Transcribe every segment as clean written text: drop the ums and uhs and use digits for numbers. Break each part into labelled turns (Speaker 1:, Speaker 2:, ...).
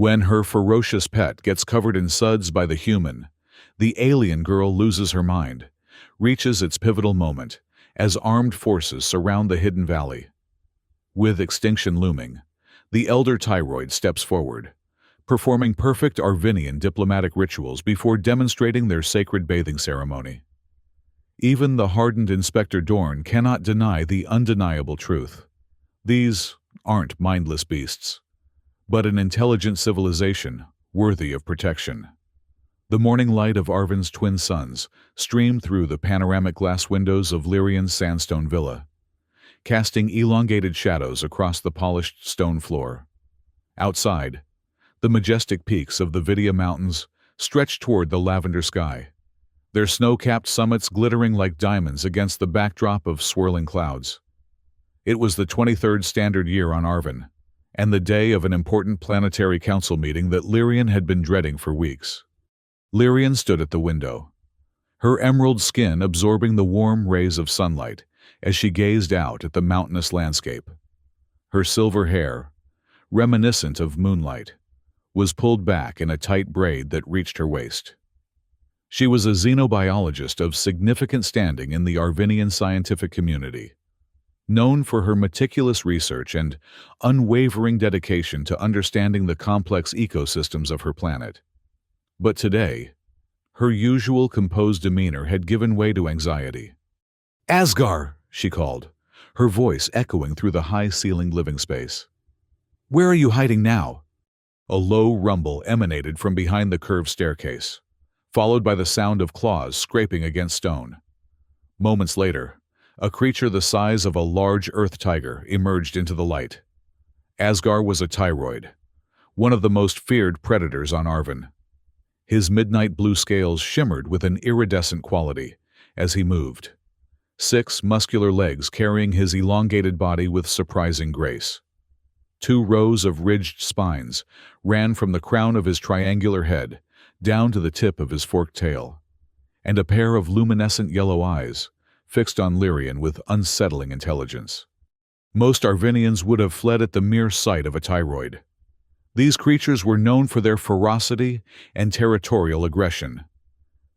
Speaker 1: When her ferocious pet gets covered in suds by the human, the alien girl loses her mind, reaches its pivotal moment, as armed forces surround the hidden valley. With extinction looming, the elder Tyroid steps forward, performing perfect Arvinian diplomatic rituals before demonstrating their sacred bathing ceremony. Even the hardened Inspector Dorn cannot deny the undeniable truth. These aren't mindless beasts, but an intelligent civilization worthy of protection. The morning light of Arvin's twin suns streamed through the panoramic glass windows of Lyrian's sandstone villa, casting elongated shadows across the polished stone floor. Outside, the majestic peaks of the Vidia Mountains stretched toward the lavender sky, their snow-capped summits glittering like diamonds against the backdrop of swirling clouds. It was the 23rd standard year on Arvin, and the day of an important planetary council meeting that Lyrian had been dreading for weeks. Lyrian stood at the window, her emerald skin absorbing the warm rays of sunlight as she gazed out at the mountainous landscape. Her silver hair, reminiscent of moonlight, was pulled back in a tight braid that reached her waist. She was a xenobiologist of significant standing in the Arvinian scientific community, known for her meticulous research and unwavering dedication to understanding the complex ecosystems of her planet. But today, her usual composed demeanor had given way to anxiety. "Asgar!" she called, her voice echoing through the high-ceilinged living space. "Where are you hiding now?" A low rumble emanated from behind the curved staircase, followed by the sound of claws scraping against stone. Moments later, a creature the size of a large earth tiger emerged into the light. Asgar was a Tyroid, one of the most feared predators on Arvin. His midnight blue scales shimmered with an iridescent quality as he moved, 6 muscular legs carrying his elongated body with surprising grace. 2 rows of ridged spines ran from the crown of his triangular head down to the tip of his forked tail, and a pair of luminescent yellow eyes fixed on Lyrian with unsettling intelligence. Most Arvinians would have fled at the mere sight of a Tyroid. These creatures were known for their ferocity and territorial aggression.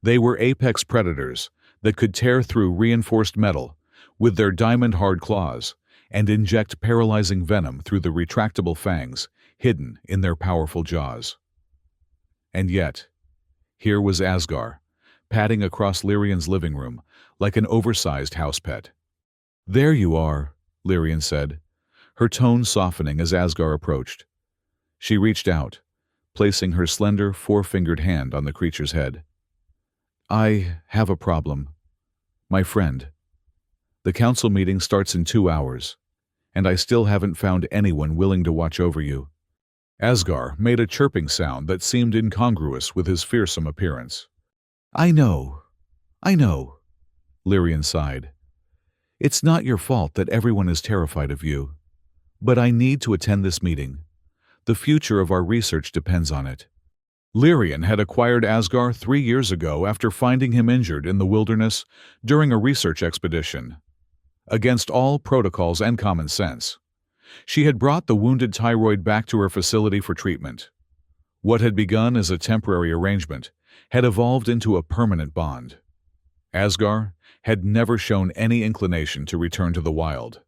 Speaker 1: They were apex predators that could tear through reinforced metal with their diamond-hard claws and inject paralyzing venom through the retractable fangs hidden in their powerful jaws. And yet, here was Asgar, padding across Lyrian's living room like an oversized house pet. "There you are," Lyrian said, her tone softening as Asgar approached. She reached out, placing her slender, 4-fingered hand on the creature's head. "I have a problem. My friend. The council meeting starts in 2 hours, and I still haven't found anyone willing to watch over you." Asgar made a chirping sound that seemed incongruous with his fearsome appearance. I know, Lyrian sighed. "It's not your fault that everyone is terrified of you. But I need to attend this meeting. The future of our research depends on it." Lyrian had acquired Asgar 3 years ago after finding him injured in the wilderness during a research expedition. Against all protocols and common sense, she had brought the wounded Tyroid back to her facility for treatment. What had begun as a temporary arrangement had evolved into a permanent bond. Asgar had never shown any inclination to return to the wild,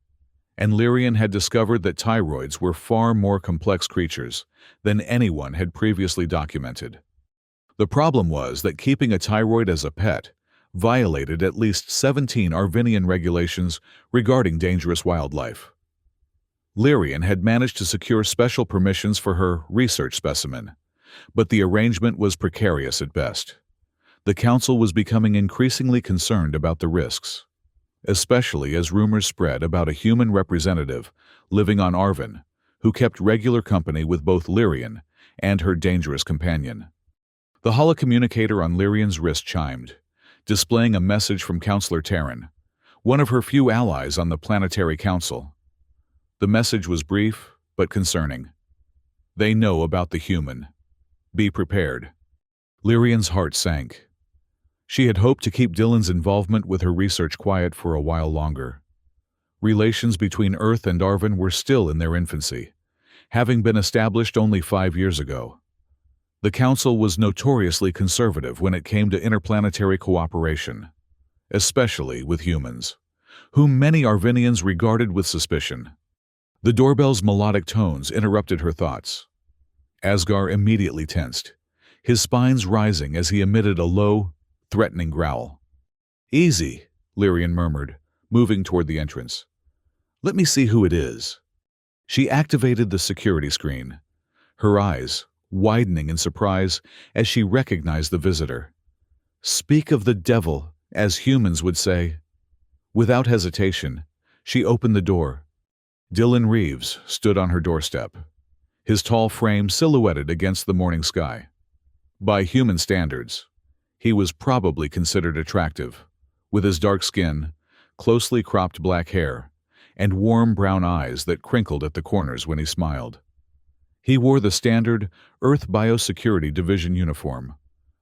Speaker 1: and Lyrian had discovered that Tyroids were far more complex creatures than anyone had previously documented. The problem was that keeping a Tyroid as a pet violated at least 17 Arvinian regulations regarding dangerous wildlife. Lyrian had managed to secure special permissions for her research specimen, but the arrangement was precarious at best. The council was becoming increasingly concerned about the risks, especially as rumors spread about a human representative living on Arvin who kept regular company with both Lyrian and her dangerous companion. The holocommunicator on Lyrian's wrist chimed, displaying a message from Counselor Terran, one of her few allies on the planetary council. The message was brief but concerning. "They know about the human. Be prepared." Lyrian's heart sank. She had hoped to keep Dylan's involvement with her research quiet for a while longer. Relations between Earth and Arvin were still in their infancy, having been established only 5 years ago. The Council was notoriously conservative when it came to interplanetary cooperation, especially with humans, whom many Arvinians regarded with suspicion. The doorbell's melodic tones interrupted her thoughts. Asgar immediately tensed, his spines rising as he emitted a low, threatening growl. "Easy," Lyrian murmured, moving toward the entrance. "Let me see who it is." She activated the security screen, her eyes widening in surprise as she recognized the visitor. Speak of the devil, as humans would say. Without hesitation, she opened the door. Dylan Reeves stood on her doorstep, his tall frame silhouetted against the morning sky. By human standards, he was probably considered attractive, with his dark skin, closely cropped black hair, and warm brown eyes that crinkled at the corners when he smiled. He wore the standard Earth Biosecurity Division uniform,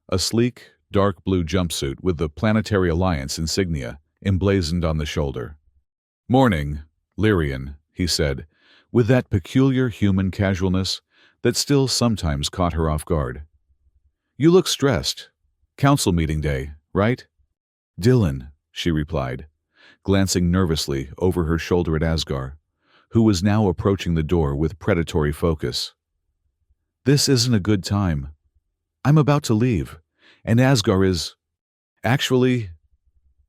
Speaker 1: a sleek, dark blue jumpsuit with the Planetary Alliance insignia emblazoned on the shoulder. "Morning, Lyrian," he said, with that peculiar human casualness that still sometimes caught her off guard. "You look stressed. Council meeting day, right?" "Dylan," she replied, glancing nervously over her shoulder at Asgar, who was now approaching the door with predatory focus. "This isn't a good time. I'm about to leave, and Asgar is... Actually,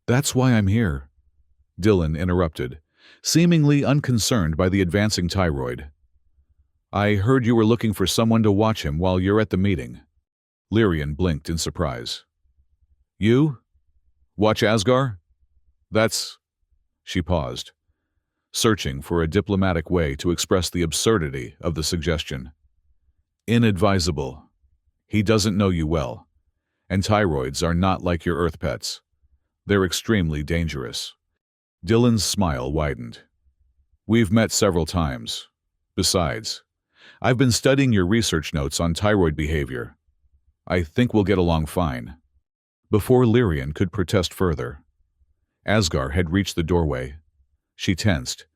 Speaker 1: that's why I'm here," Dylan interrupted, seemingly unconcerned by the advancing thyroid. "I heard you were looking for someone to watch him while you're at the meeting." Lyrian blinked in surprise. "You? Watch Asgar? That's..." She paused, searching for a diplomatic way to express the absurdity of the suggestion. "Inadvisable. He doesn't know you well, and thyroids are not like your Earth pets. They're extremely dangerous." Dylan's smile widened. "We've met several times. Besides, I've been studying your research notes on thyroid behavior. I think we'll get along fine." Before Lyrian could protest further, Asgar had reached the doorway. She tensed,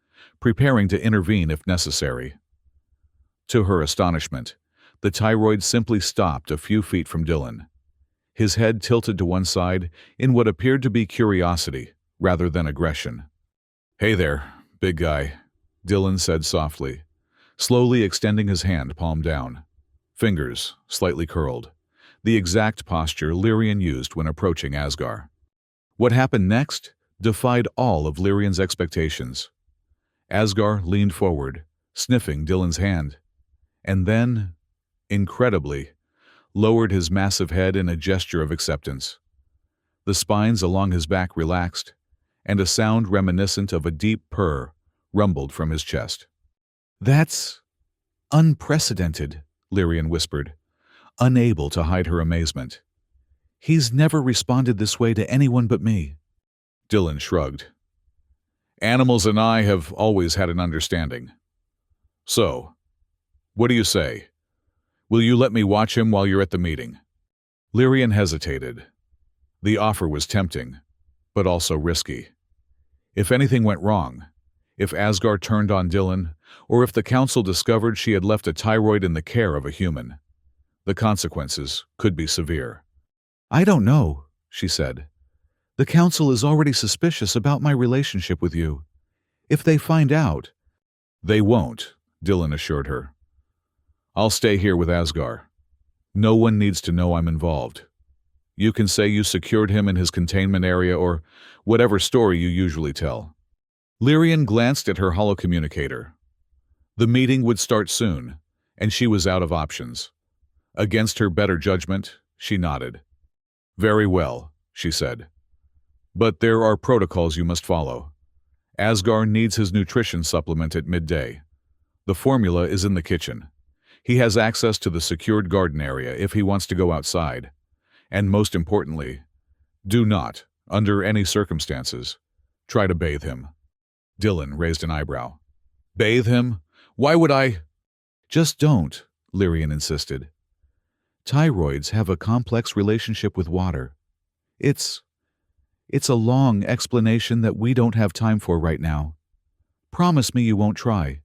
Speaker 1: preparing to intervene if necessary. To her astonishment, the thyroid simply stopped a few feet from Dylan, his head tilted to one side in what appeared to be curiosity rather than aggression. "Hey there, big guy," Dylan said softly, slowly extending his hand palm down, fingers slightly curled, the exact posture Lyrian used when approaching Asgar. What happened next defied all of Lyrian's expectations. Asgar leaned forward, sniffing Dylan's hand, and then, incredibly, lowered his massive head in a gesture of acceptance. The spines along his back relaxed, and a sound reminiscent of a deep purr rumbled from his chest. "That's unprecedented," Lyrian whispered, unable to hide her amazement. "He's never responded this way to anyone but me." Dylan shrugged. "Animals and I have always had an understanding. So, what do you say? Will you let me watch him while you're at the meeting?" Lyrian hesitated. The offer was tempting, but also risky. If anything went wrong, if Asgar turned on Dylan, or if the Council discovered she had left a thyroid in the care of a human, the consequences could be severe. "I don't know," she said. "The Council is already suspicious about my relationship with you. If they find out..." "They won't," Dylan assured her. "I'll stay here with Asgar. No one needs to know I'm involved. You can say you secured him in his containment area or whatever story you usually tell." Lyrian glanced at her holocommunicator. The meeting would start soon, and she was out of options. Against her better judgment, she nodded. "Very well," she said. "But there are protocols you must follow. Asgar needs his nutrition supplement at midday. The formula is in the kitchen. He has access to the secured garden area if he wants to go outside. And most importantly, do not, under any circumstances, try to bathe him." Dylan raised an eyebrow. "Bathe him? Why would I?" "Just don't," Lyrian insisted. "Thyroids have a complex relationship with water. It's a long explanation that we don't have time for right now. Promise me you won't try."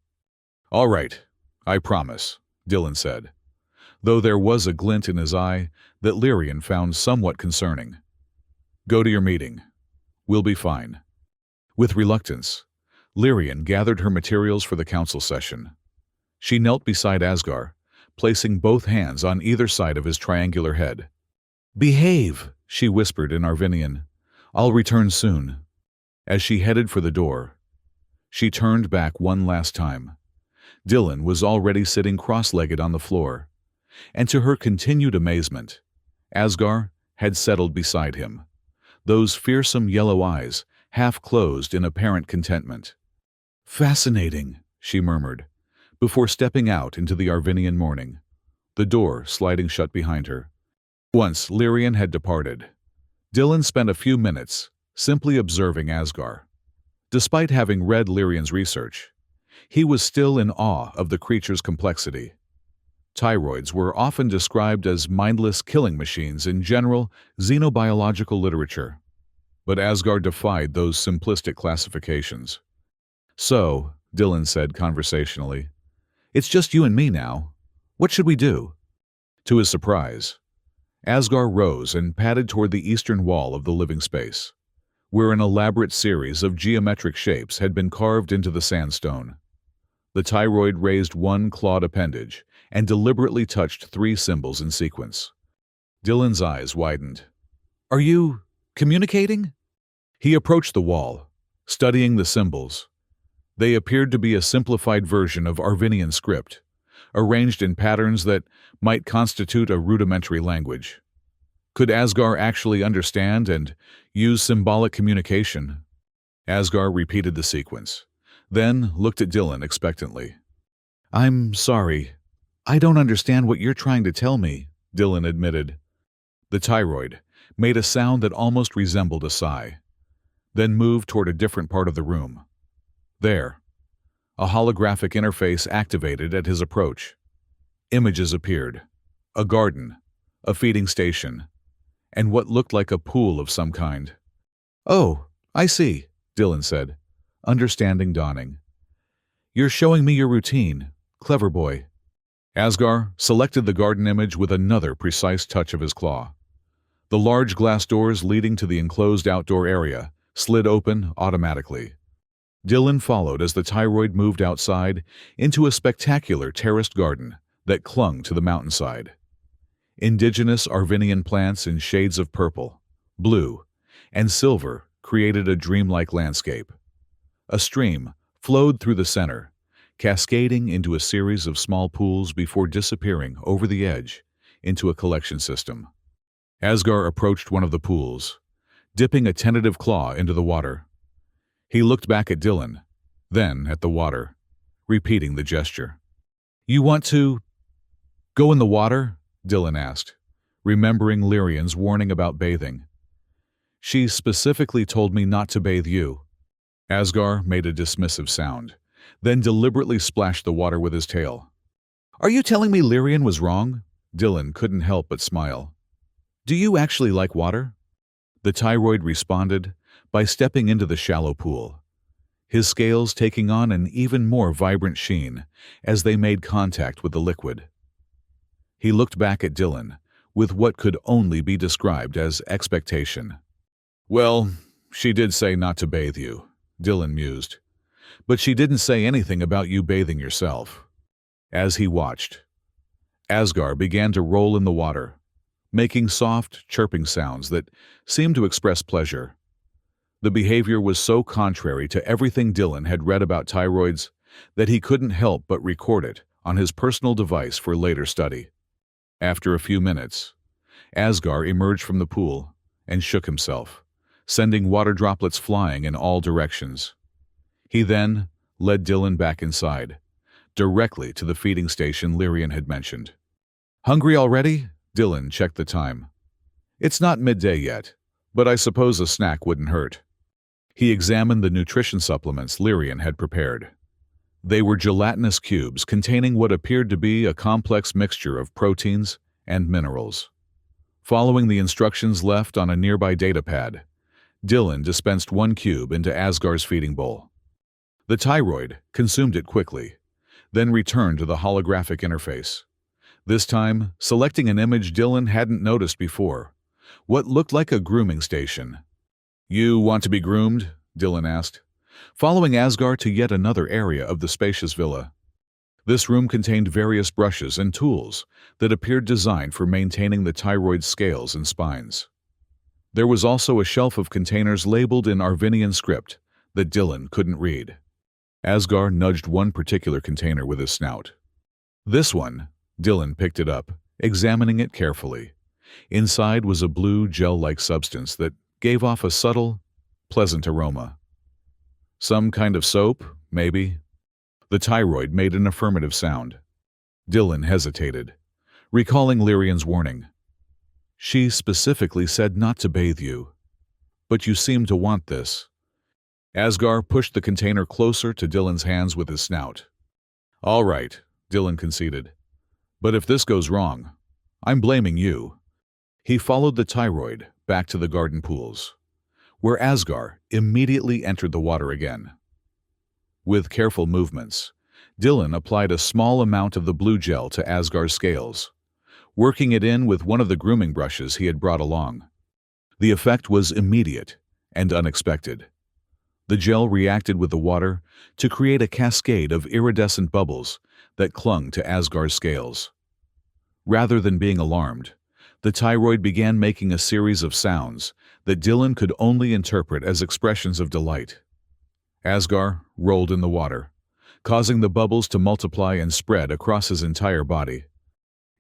Speaker 1: "All right, I promise, Dylan said, though there was a glint in his eye that Lyrian found somewhat concerning. Go to your meeting. We'll be fine. With reluctance, Lyrian gathered her materials for the council session. She knelt beside Asgar, placing both hands on either side of his triangular head. Behave, she whispered in Arvinian. I'll return soon. As she headed for the door, she turned back one last time. Dylan was already sitting cross-legged on the floor, and to her continued amazement, Asgar had settled beside him, those fearsome yellow eyes half closed in apparent contentment. Fascinating, she murmured, before stepping out into the Arvinian morning, the door sliding shut behind her. Once Lyrian had departed, Dylan spent a few minutes simply observing Asgar. Despite having read Lyrian's research, he was still in awe of the creature's complexity. Tyroids were often described as mindless killing machines in general xenobiological literature, but Asgar defied those simplistic classifications. So, Dylan said conversationally, it's just you and me now. What should we do? To his surprise, Asgar rose and padded toward the eastern wall of the living space, where an elaborate series of geometric shapes had been carved into the sandstone. The Tyroid raised one clawed appendage and deliberately touched 3 symbols in sequence. Dylan's eyes widened. Are you communicating? He approached the wall, studying the symbols. They appeared to be a simplified version of Arvinian script, arranged in patterns that might constitute a rudimentary language. Could Asgar actually understand and use symbolic communication? Asgar repeated the sequence, then looked at Dylan expectantly. I'm sorry. I don't understand what you're trying to tell me, Dylan admitted. The Tyroid made a sound that almost resembled a sigh, then moved toward a different part of the room. There, a holographic interface activated at his approach. Images appeared. A garden, a feeding station, and what looked like a pool of some kind. Oh, I see, Dylan said, understanding dawning. You're showing me your routine. Clever boy. Asgar selected the garden image with another precise touch of his claw. The large glass doors leading to the enclosed outdoor area slid open automatically. Dylan followed as the Tyroid moved outside into a spectacular terraced garden that clung to the mountainside. Indigenous Arvinian plants in shades of purple, blue, and silver created a dreamlike landscape. A stream flowed through the center, cascading into a series of small pools before disappearing over the edge into a collection system. Asgar approached one of the pools, dipping a tentative claw into the water. He looked back at Dylan, then at the water, repeating the gesture. You want to go in the water? Dylan asked, remembering Lyrian's warning about bathing. She specifically told me not to bathe you. Asgar made a dismissive sound, then deliberately splashed the water with his tail. Are you telling me Lyrian was wrong? Dylan couldn't help but smile. Do you actually like water? The Tyroid responded by stepping into the shallow pool, his scales taking on an even more vibrant sheen as they made contact with the liquid. He looked back at Dylan with what could only be described as expectation. Well, she did say not to bathe you, Dylan mused, but she didn't say anything about you bathing yourself. As he watched, Asgar began to roll in the water, making soft, chirping sounds that seemed to express pleasure. The behavior was so contrary to everything Dylan had read about Tyroids that he couldn't help but record it on his personal device for later study. After a few minutes, Asgar emerged from the pool and shook himself, sending water droplets flying in all directions. He then led Dylan back inside, directly to the feeding station Lyrian had mentioned. Hungry already? Dylan checked the time. It's not midday yet, but I suppose a snack wouldn't hurt. He examined the nutrition supplements Lyrian had prepared. They were gelatinous cubes containing what appeared to be a complex mixture of proteins and minerals. Following the instructions left on a nearby datapad, Dylan dispensed 1 cube into Asgar's feeding bowl. The Tyroid consumed it quickly, then returned to the holographic interface. This time, selecting an image Dylan hadn't noticed before. What looked like a grooming station. "You want to be groomed?" Dylan asked, following Asgar to yet another area of the spacious villa. This room contained various brushes and tools that appeared designed for maintaining the thyroid's scales and spines. There was also a shelf of containers labeled in Arvinian script that Dylan couldn't read. Asgar nudged one particular container with his snout. "This one." Dylan picked it up, examining it carefully. Inside was a blue gel-like substance that gave off a subtle, pleasant aroma. "Some kind of soap, maybe?" The thyroid made an affirmative sound. Dylan hesitated, recalling Lyrian's warning. "She specifically said not to bathe you. But you seem to want this." Asgar pushed the container closer to Dylan's hands with his snout. "All right," Dylan conceded. "But if this goes wrong, I'm blaming you." He followed the thyroid back to the garden pools, where Asgar immediately entered the water again. With careful movements, Dylan applied a small amount of the blue gel to Asgar's scales, working it in with one of the grooming brushes he had brought along. The effect was immediate and unexpected. The gel reacted with the water to create a cascade of iridescent bubbles that clung to Asgar's scales. Rather than being alarmed, the thyroid began making a series of sounds that Dylan could only interpret as expressions of delight. Asgar rolled in the water, causing the bubbles to multiply and spread across his entire body.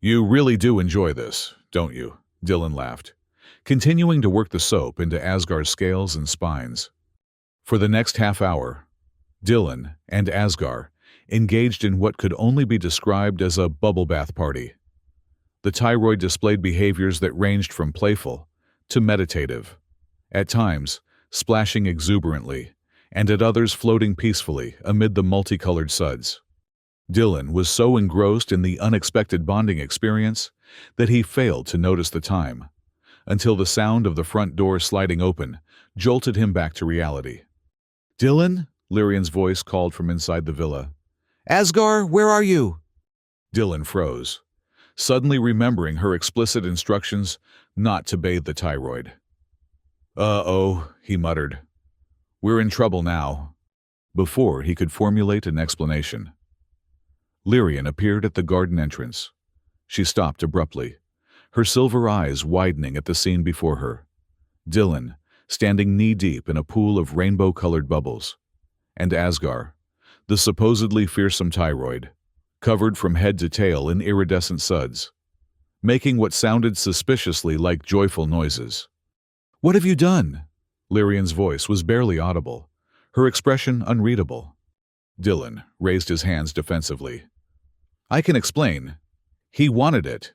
Speaker 1: "You really do enjoy this, don't you?" Dylan laughed, continuing to work the soap into Asgar's scales and spines. For the next half hour, Dylan and Asgar engaged in what could only be described as a bubble bath party. The thyroid displayed behaviors that ranged from playful to meditative, at times splashing exuberantly, and at others floating peacefully amid the multicolored suds. Dylan was so engrossed in the unexpected bonding experience that he failed to notice the time, until the sound of the front door sliding open jolted him back to reality. "Dylan?" Lyrian's voice called from inside the villa. "Asgar, where are you?" Dylan froze, suddenly remembering her explicit instructions not to bathe the thyroid. "Uh-oh," he muttered. "We're in trouble now," before he could formulate an explanation. Lyrian appeared at the garden entrance. She stopped abruptly, her silver eyes widening at the scene before her. Dylan, standing knee-deep in a pool of rainbow-colored bubbles, and Asgar, the supposedly fearsome thyroid, covered from head to tail in iridescent suds, making what sounded suspiciously like joyful noises. "What have you done?" Lyrian's voice was barely audible, her expression unreadable. Dylan raised his hands defensively. "I can explain. He wanted it.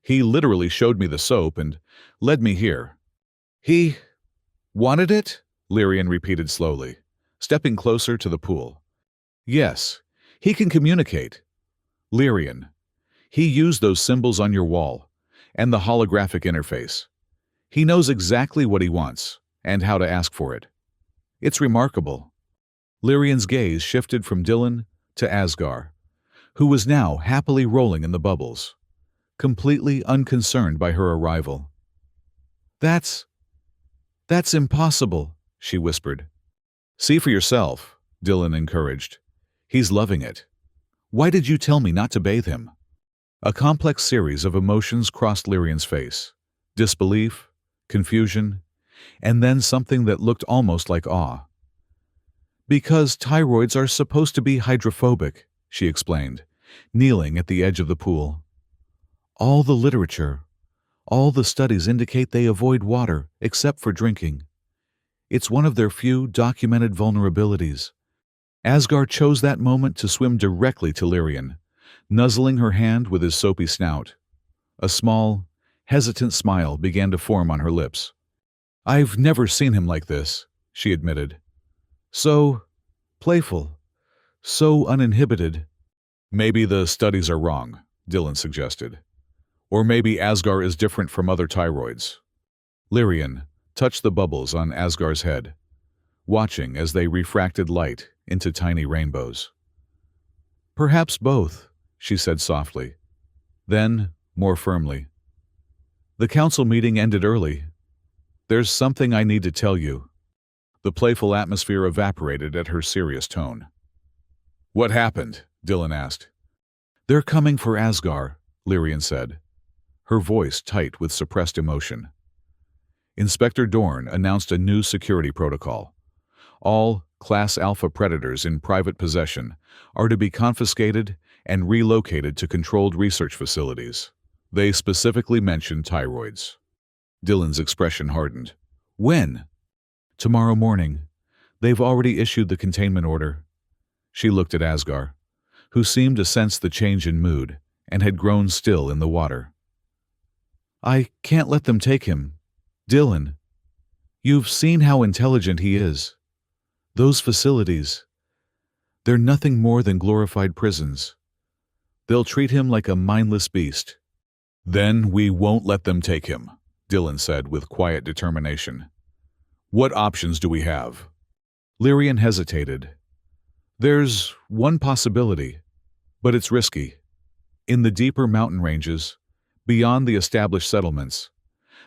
Speaker 1: He literally showed me the soap and led me here." "He wanted it?" Lyrian repeated slowly, stepping closer to the pool. "Yes, he can communicate. Lyrian, he used those symbols on your wall and the holographic interface. He knows exactly what he wants and how to ask for it. It's remarkable." Lyrian's gaze shifted from Dylan to Asgar, who was now happily rolling in the bubbles, completely unconcerned by her arrival. That's impossible," she whispered. "See for yourself," Dylan encouraged. "He's loving it. Why did you tell me not to bathe him?" A complex series of emotions crossed Lyrian's face. Disbelief, confusion, and then something that looked almost like awe. "Because thyroids are supposed to be hydrophobic," she explained, kneeling at the edge of the pool. "All the literature, all the studies indicate they avoid water except for drinking. It's one of their few documented vulnerabilities." Asgar chose that moment to swim directly to Lyrian, nuzzling her hand with his soapy snout. A small, hesitant smile began to form on her lips. "I've never seen him like this," she admitted. "So playful, so uninhibited." "Maybe the studies are wrong," Dylan suggested. "Or maybe Asgar is different from other thyroids." Lyrian touched the bubbles on Asgar's head, watching as they refracted light into tiny rainbows. Perhaps both, she said softly. Then, more firmly, the council meeting ended early. There's something I need to tell you. The playful atmosphere evaporated at her serious tone. What happened? Dylan asked. They're coming for Asgar, Lyrian said, her voice tight with suppressed emotion. Inspector Dorn announced a new security protocol. All Class Alpha predators in private possession are to be confiscated and relocated to controlled research facilities. They specifically mentioned tyroids. Dylan's expression hardened. When? Tomorrow morning. They've already issued the containment order. She looked at Asgar, who seemed to sense the change in mood and had grown still in the water. I can't let them take him. Dylan, you've seen how intelligent he is. Those facilities, they're nothing more than glorified prisons. They'll treat him like a mindless beast. Then we won't let them take him, Dylan said with quiet determination. What options do we have? Lyrian hesitated. There's one possibility, but it's risky. In the deeper mountain ranges, beyond the established settlements,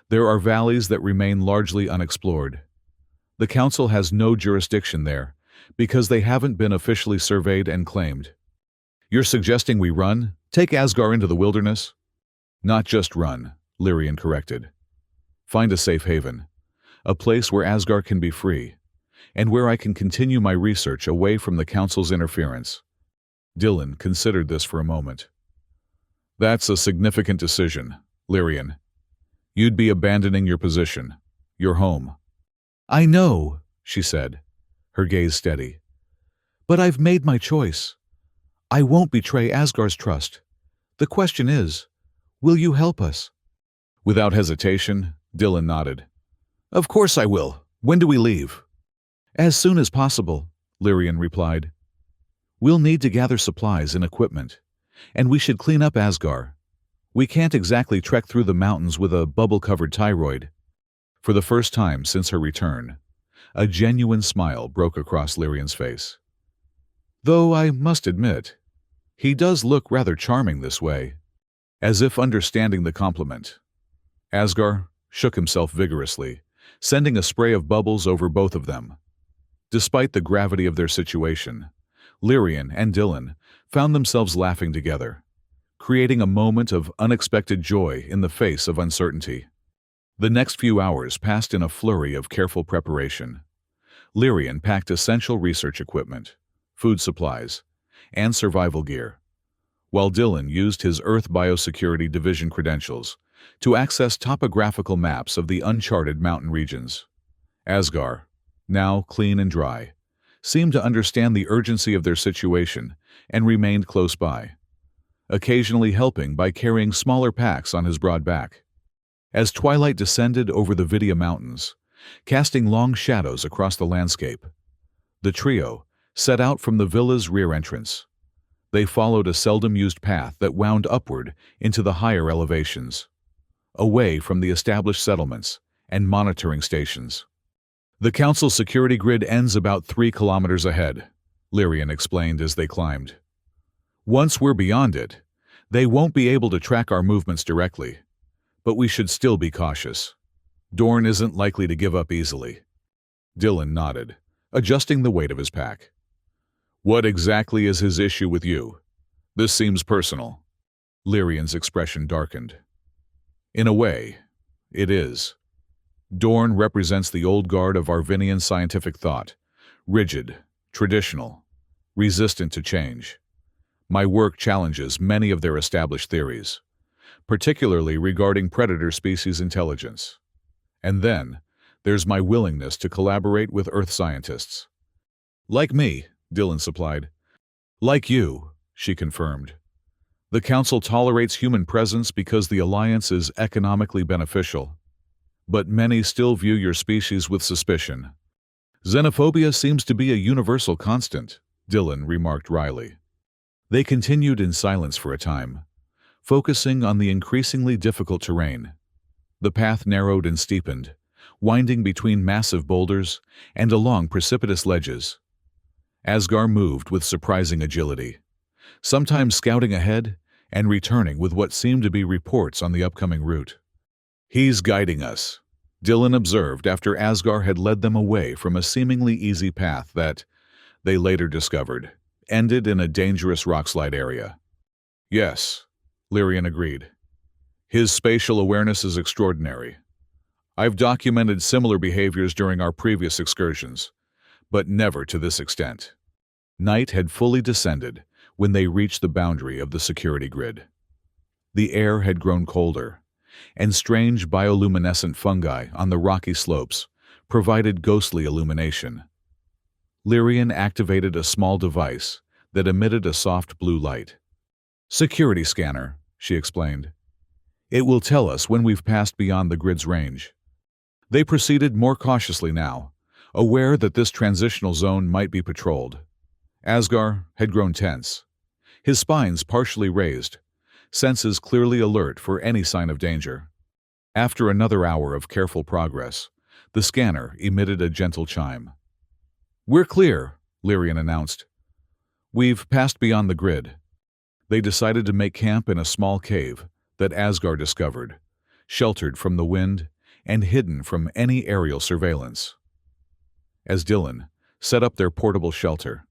Speaker 1: there are valleys that remain largely unexplored. The council has no jurisdiction there because they haven't been officially surveyed and claimed. You're suggesting we run? Take Asgar into the wilderness? Not just run, Lyrian corrected. Find a safe haven, a place where Asgar can be free, and where I can continue my research away from the council's interference. Dylan considered this for a moment. That's a significant decision, Lyrian. You'd be abandoning your position, your home. I know, she said, her gaze steady. But I've made my choice. I won't betray Asgar's trust. The question is, will you help us? Without hesitation, Dylan nodded. Of course I will. When do we leave? As soon as possible, Lyrian replied. We'll need to gather supplies and equipment, and we should clean up Asgar. We can't exactly trek through the mountains with a bubble-covered tyroid. For the first time since her return, a genuine smile broke across Lyrian's face. Though I must admit, he does look rather charming this way, as if understanding the compliment. Asgar shook himself vigorously, sending a spray of bubbles over both of them. Despite the gravity of their situation, Lyrian and Dylan found themselves laughing together, creating a moment of unexpected joy in the face of uncertainty. The next few hours passed in a flurry of careful preparation. Lyrian packed essential research equipment, food supplies, and survival gear, while Dylan used his Earth Biosecurity Division credentials to access topographical maps of the uncharted mountain regions. Asgar, now clean and dry, seemed to understand the urgency of their situation and remained close by, occasionally helping by carrying smaller packs on his broad back. As twilight descended over the Vidya Mountains, casting long shadows across the landscape, the trio set out from the villa's rear entrance. They followed a seldom-used path that wound upward into the higher elevations, away from the established settlements and monitoring stations. The council's security grid ends about 3 kilometers ahead, Lyrian explained as they climbed. Once we're beyond it, they won't be able to track our movements directly, but we should still be cautious. Dorn isn't likely to give up easily. Dylan nodded, adjusting the weight of his pack. What exactly is his issue with you? This seems personal. Lyrian's expression darkened. In a way, it is. Dorn represents the old guard of Arvinian scientific thought, rigid, traditional, resistant to change. My work challenges many of their established theories, particularly regarding predator species intelligence. And then, there's my willingness to collaborate with Earth scientists. Like me, Dylan supplied. Like you, she confirmed. The Council tolerates human presence because the alliance is economically beneficial. But many still view your species with suspicion. Xenophobia seems to be a universal constant, Dylan remarked wryly. They continued in silence for a time, focusing on the increasingly difficult terrain. The path narrowed and steepened, winding between massive boulders and along precipitous ledges. Asgar moved with surprising agility, sometimes scouting ahead and returning with what seemed to be reports on the upcoming route. "He's guiding us," Dylan observed after Asgar had led them away from a seemingly easy path that, they later discovered, ended in a dangerous rockslide area. "Yes," Lyrian agreed. "His spatial awareness is extraordinary. I've documented similar behaviors during our previous excursions, but never to this extent." Night had fully descended when they reached the boundary of the security grid. The air had grown colder, and strange bioluminescent fungi on the rocky slopes provided ghostly illumination. Lyrian activated a small device that emitted a soft blue light. "Security scanner," she explained. "It will tell us when we've passed beyond the grid's range." They proceeded more cautiously now, aware that this transitional zone might be patrolled. Asgar had grown tense, his spines partially raised, senses clearly alert for any sign of danger. After another hour of careful progress, the scanner emitted a gentle chime. "We're clear," Lyrian announced. "We've passed beyond the grid." They decided to make camp in a small cave that Asgar discovered, sheltered from the wind and hidden from any aerial surveillance. As Dylan set up their portable shelter,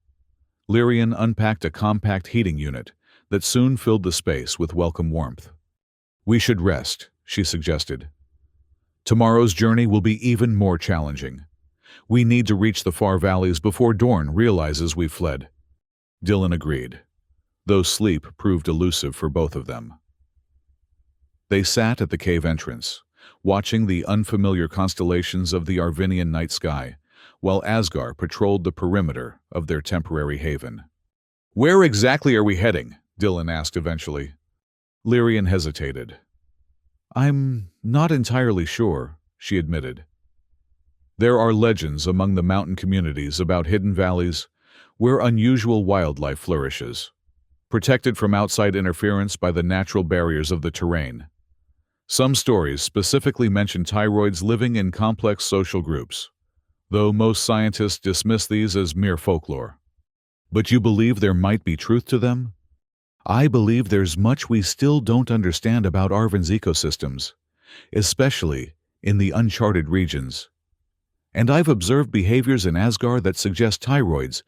Speaker 1: Lyrian unpacked a compact heating unit that soon filled the space with welcome warmth. "We should rest," she suggested. "Tomorrow's journey will be even more challenging. We need to reach the far valleys before Dorn realizes we've fled." Dylan agreed, though sleep proved elusive for both of them. They sat at the cave entrance, watching the unfamiliar constellations of the Arvinian night sky, while Asgar patrolled the perimeter of their temporary haven. "Where exactly are we heading?" Dylan asked eventually. Lyrian hesitated. "I'm not entirely sure," she admitted. "There are legends among the mountain communities about hidden valleys where unusual wildlife flourishes, protected from outside interference by the natural barriers of the terrain. Some stories specifically mention tyroids living in complex social groups, though most scientists dismiss these as mere folklore." "But you believe there might be truth to them?" "I believe there's much we still don't understand about Arven's ecosystems, especially in the uncharted regions. And I've observed behaviors in Asgar that suggest tyroids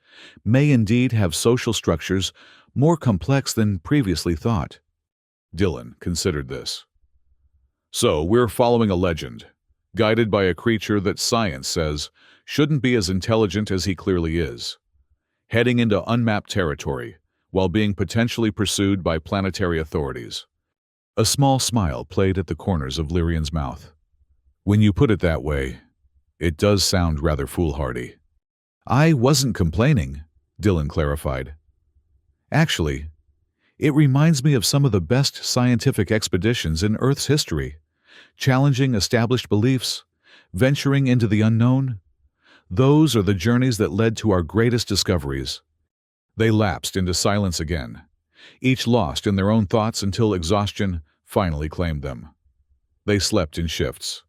Speaker 1: may indeed have social structures more complex than previously thought." Dylan considered this. "So we're following a legend, guided by a creature that science says shouldn't be as intelligent as he clearly is, heading into unmapped territory while being potentially pursued by planetary authorities." A small smile played at the corners of Lyrian's mouth. "When you put it that way, it does sound rather foolhardy." "I wasn't complaining," Dylan clarified. "Actually, it reminds me of some of the best scientific expeditions in Earth's history, challenging established beliefs, venturing into the unknown. Those are the journeys that led to our greatest discoveries." They lapsed into silence again, each lost in their own thoughts until exhaustion finally claimed them. They slept in shifts,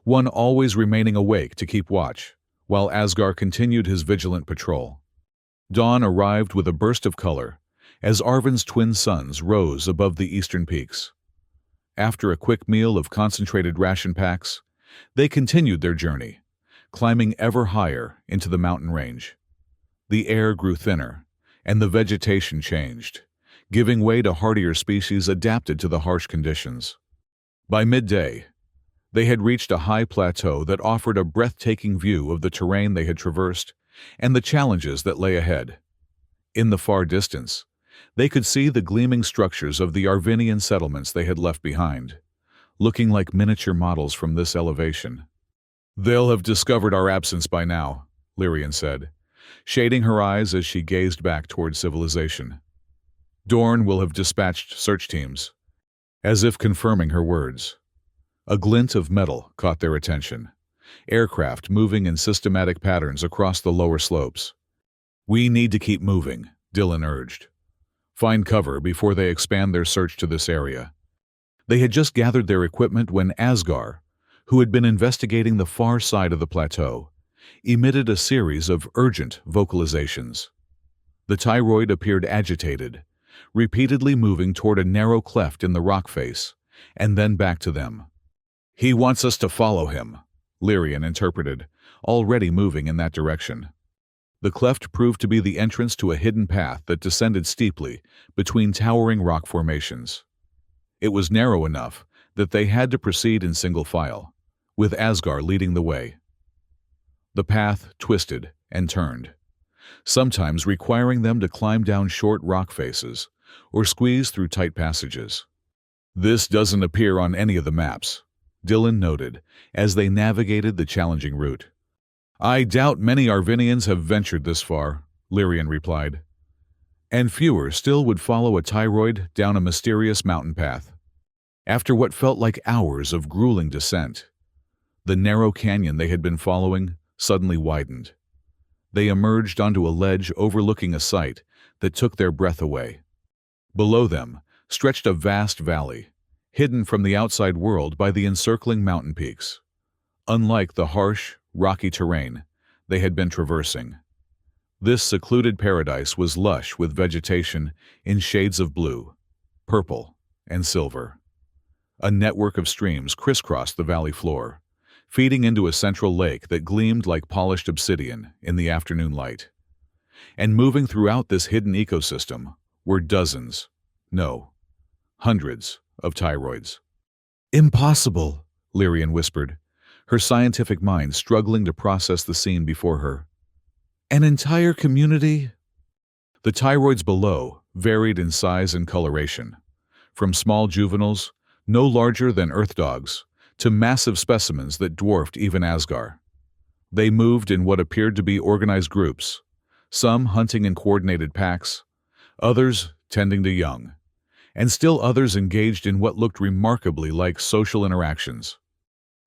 Speaker 1: one always remaining awake to keep watch, while Asgar continued his vigilant patrol. Dawn arrived with a burst of color as Arven's twin suns rose above the eastern peaks. After a quick meal of concentrated ration packs, they continued their journey, climbing ever higher into the mountain range. The air grew thinner, and the vegetation changed, giving way to hardier species adapted to the harsh conditions. By midday, they had reached a high plateau that offered a breathtaking view of the terrain they had traversed and the challenges that lay ahead. In the far distance, they could see the gleaming structures of the Arvinian settlements they had left behind, looking like miniature models from this elevation. "They'll have discovered our absence by now," Lyrian said, shading her eyes as she gazed back toward civilization. "Dorn will have dispatched search teams," as if confirming her words. A glint of metal caught their attention, aircraft moving in systematic patterns across the lower slopes. "We need to keep moving," Dylan urged. "Find cover before they expand their search to this area." They had just gathered their equipment when Asgar, who had been investigating the far side of the plateau, emitted a series of urgent vocalizations. The tyroid appeared agitated, repeatedly moving toward a narrow cleft in the rock face, and then back to them. "He wants us to follow him," Lyrian interpreted, already moving in that direction. The cleft proved to be the entrance to a hidden path that descended steeply between towering rock formations. It was narrow enough that they had to proceed in single file, with Asgar leading the way. The path twisted and turned, sometimes requiring them to climb down short rock faces or squeeze through tight passages. "This doesn't appear on any of the maps," Dylan noted as they navigated the challenging route. "I doubt many Arvinians have ventured this far," Lyrian replied. "And fewer still would follow a Tyroid down a mysterious mountain path." After what felt like hours of grueling descent, the narrow canyon they had been following suddenly widened. They emerged onto a ledge overlooking a sight that took their breath away. Below them stretched a vast valley, hidden from the outside world by the encircling mountain peaks. Unlike the harsh, rocky terrain they had been traversing, this secluded paradise was lush with vegetation in shades of blue, purple, and silver. A network of streams crisscrossed the valley floor, feeding into a central lake that gleamed like polished obsidian in the afternoon light. And moving throughout this hidden ecosystem were dozens, no, hundreds of Tyroids. "Impossible," Lyrian whispered, her scientific mind struggling to process the scene before her. "An entire community?" The Tyroids below varied in size and coloration, from small juveniles, no larger than earth dogs, to massive specimens that dwarfed even Asgar. They moved in what appeared to be organized groups, some hunting in coordinated packs, others tending to young, and still others engaged in what looked remarkably like social interactions.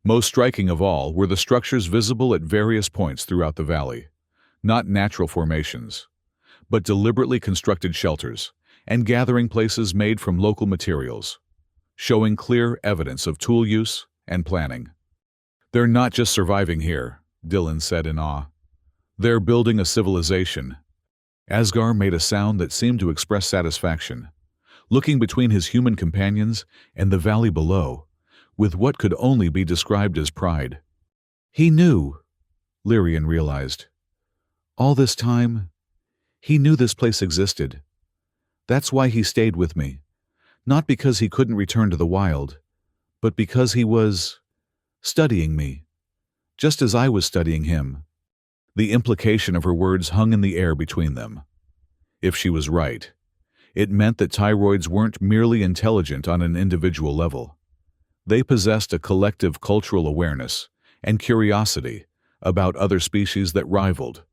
Speaker 1: Most striking of all were the structures visible at various points throughout the valley, not natural formations, but deliberately constructed shelters and gathering places made from local materials, showing clear evidence of tool use and planning. "They're not just surviving here," Dylan said in awe. "They're building a civilization." Asgar made a sound that seemed to express satisfaction, looking between his human companions and the valley below, with what could only be described as pride. "He knew," Lyrian realized. "All this time, he knew this place existed. That's why he stayed with me. Not because he couldn't return to the wild, but because he was studying me, just as I was studying him." The implication of her words hung in the air between them. If she was right, it meant that Tyroids weren't merely intelligent on an individual level. They possessed a collective cultural awareness and curiosity about other species that rivaled,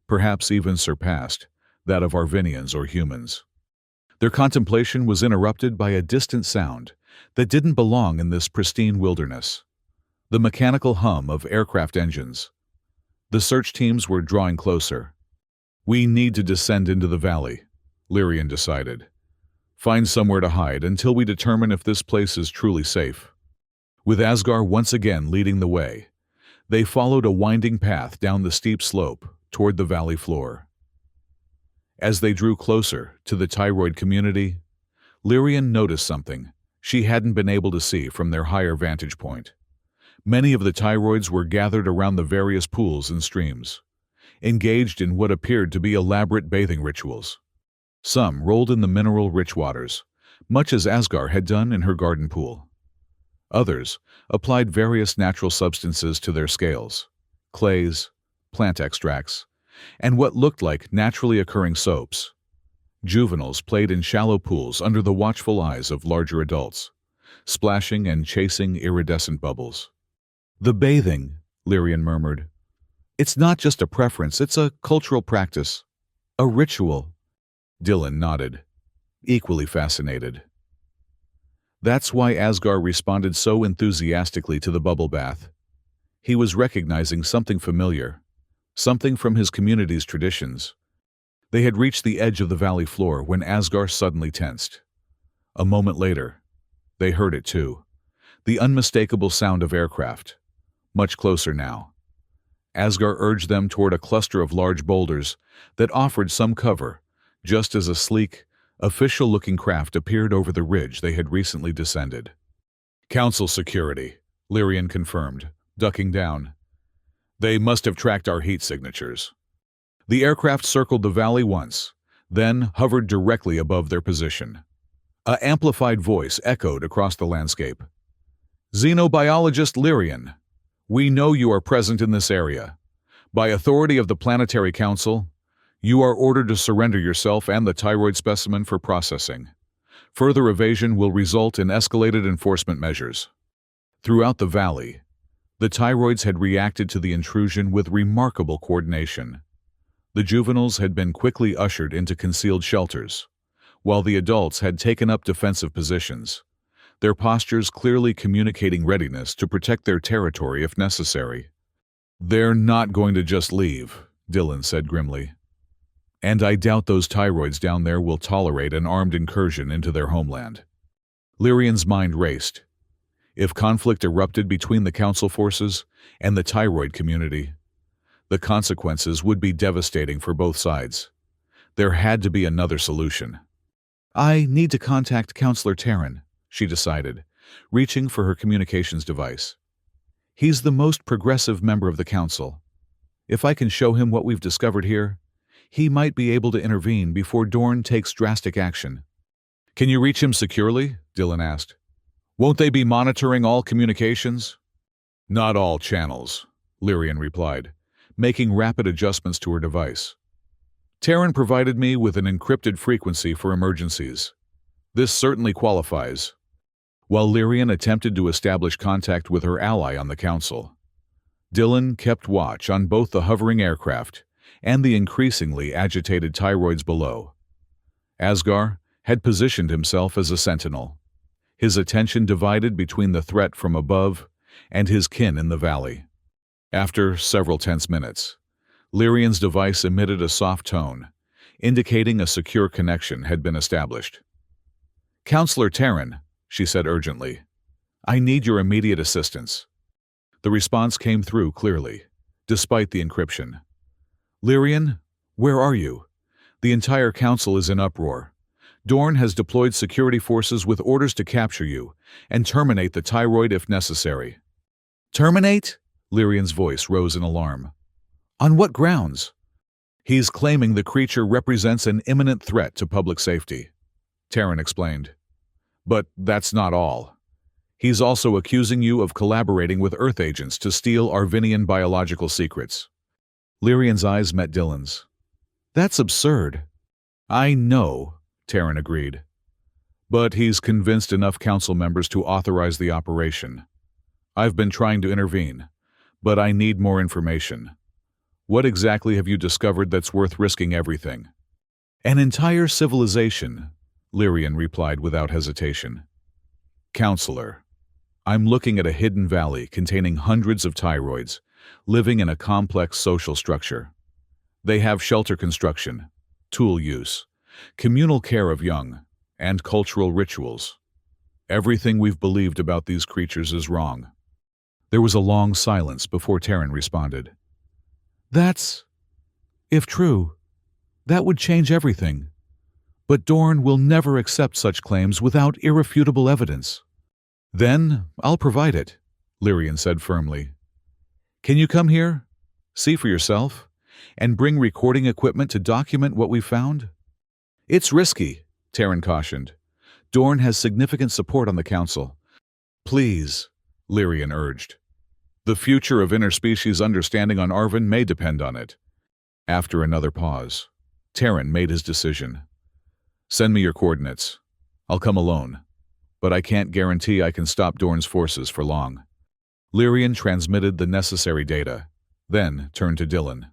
Speaker 1: perhaps even surpassed, that of Arvinians or humans. Their contemplation was interrupted by a distant sound that didn't belong in this pristine wilderness: the mechanical hum of aircraft engines. The search teams were drawing closer. "We need to descend into the valley," Lyrian decided. "Find somewhere to hide until we determine if this place is truly safe." With Asgar once again leading the way, they followed a winding path down the steep slope toward the valley floor. As they drew closer to the Tyroid community, Lyrian noticed something she hadn't been able to see from their higher vantage point. Many of the Tyroids were gathered around the various pools and streams, engaged in what appeared to be elaborate bathing rituals. Some rolled in the mineral-rich waters, much as Asgar had done in her garden pool. Others applied various natural substances to their scales: clays, plant extracts, and what looked like naturally occurring soaps. Juveniles played in shallow pools under the watchful eyes of larger adults, splashing and chasing iridescent bubbles. "The bathing," Lyrian murmured. "It's not just a preference, it's a cultural practice. A ritual." Dylan nodded, equally fascinated. That's why Asgar responded so enthusiastically to the bubble bath. He was recognizing something familiar, something from his community's traditions. They had reached the edge of the valley floor when Asgar suddenly tensed. A moment later, they heard it too. The unmistakable sound of aircraft, much closer now. Asgar urged them toward a cluster of large boulders that offered some cover, just as a sleek, Official-looking craft appeared over the ridge they had recently descended. "Council security," Lyrian confirmed, ducking down. "They must have tracked our heat signatures." The aircraft circled the valley once, then hovered directly above their position. An amplified voice echoed across the landscape. "Xenobiologist Lyrian, we know you are present in this area. By authority of the Planetary Council, you are ordered to surrender yourself and the thyroid specimen for processing. Further evasion will result in escalated enforcement measures." Throughout the valley, the thyroids had reacted to the intrusion with remarkable coordination. The juveniles had been quickly ushered into concealed shelters, while the adults had taken up defensive positions, their postures clearly communicating readiness to protect their territory if necessary. "They're not going to just leave," Dylan said grimly. "And I doubt those thyroids down there will tolerate an armed incursion into their homeland." Lyrian's mind raced. If conflict erupted between the Council forces and the thyroid community, the consequences would be devastating for both sides. There had to be another solution. "I need to contact Counselor Terran," she decided, reaching for her communications device. "He's the most progressive member of the Council. If I can show him what we've discovered here, he might be able to intervene before Dorn takes drastic action." "Can you reach him securely?" Dylan asked. "Won't they be monitoring all communications?" "Not all channels," Lyrian replied, making rapid adjustments to her device. "Terran provided me with an encrypted frequency for emergencies. This certainly qualifies." While Lyrian attempted to establish contact with her ally on the Council, Dylan kept watch on both the hovering aircraft and the increasingly agitated thyroids below. Asgar had positioned himself as a sentinel, his attention divided between the threat from above and his kin in the valley. After several tense minutes, Lyrian's device emitted a soft tone, indicating a secure connection had been established. "Counselor Terran," she said urgently, "I need your immediate assistance." The response came through clearly, despite the encryption. "Lyrian, where are you? The entire Council is in uproar. Dorn has deployed security forces with orders to capture you and terminate the thyroid if necessary." "Terminate?" Lyrian's voice rose in alarm. "On what grounds?" "He's claiming the creature represents an imminent threat to public safety," Terran explained. "But that's not all. He's also accusing you of collaborating with Earth agents to steal Arvinian biological secrets." Lyrian's eyes met Dylan's. "That's absurd." "I know," Terran agreed. "But he's convinced enough Council members to authorize the operation. I've been trying to intervene, but I need more information. What exactly have you discovered that's worth risking everything?" "An entire civilization," Lyrian replied without hesitation. "Counselor, I'm looking at a hidden valley containing hundreds of thyroids, living in a complex social structure. They have shelter construction, tool use, communal care of young, and cultural rituals. Everything we've believed about these creatures is wrong." There was a long silence before Terran responded. If true, that would change everything. But Dorn will never accept such claims without irrefutable evidence." "Then I'll provide it," Lyrian said firmly. "Can you come here, see for yourself, and bring recording equipment to document what we've found?" "It's risky," Terran cautioned. "Dorn has significant support on the Council." "Please," Lyrian urged. "The future of interspecies understanding on Arvin may depend on it." After another pause, Terran made his decision. "Send me your coordinates. I'll come alone, but I can't guarantee I can stop Dorn's forces for long." Lyrian transmitted the necessary data, then turned to Dylan.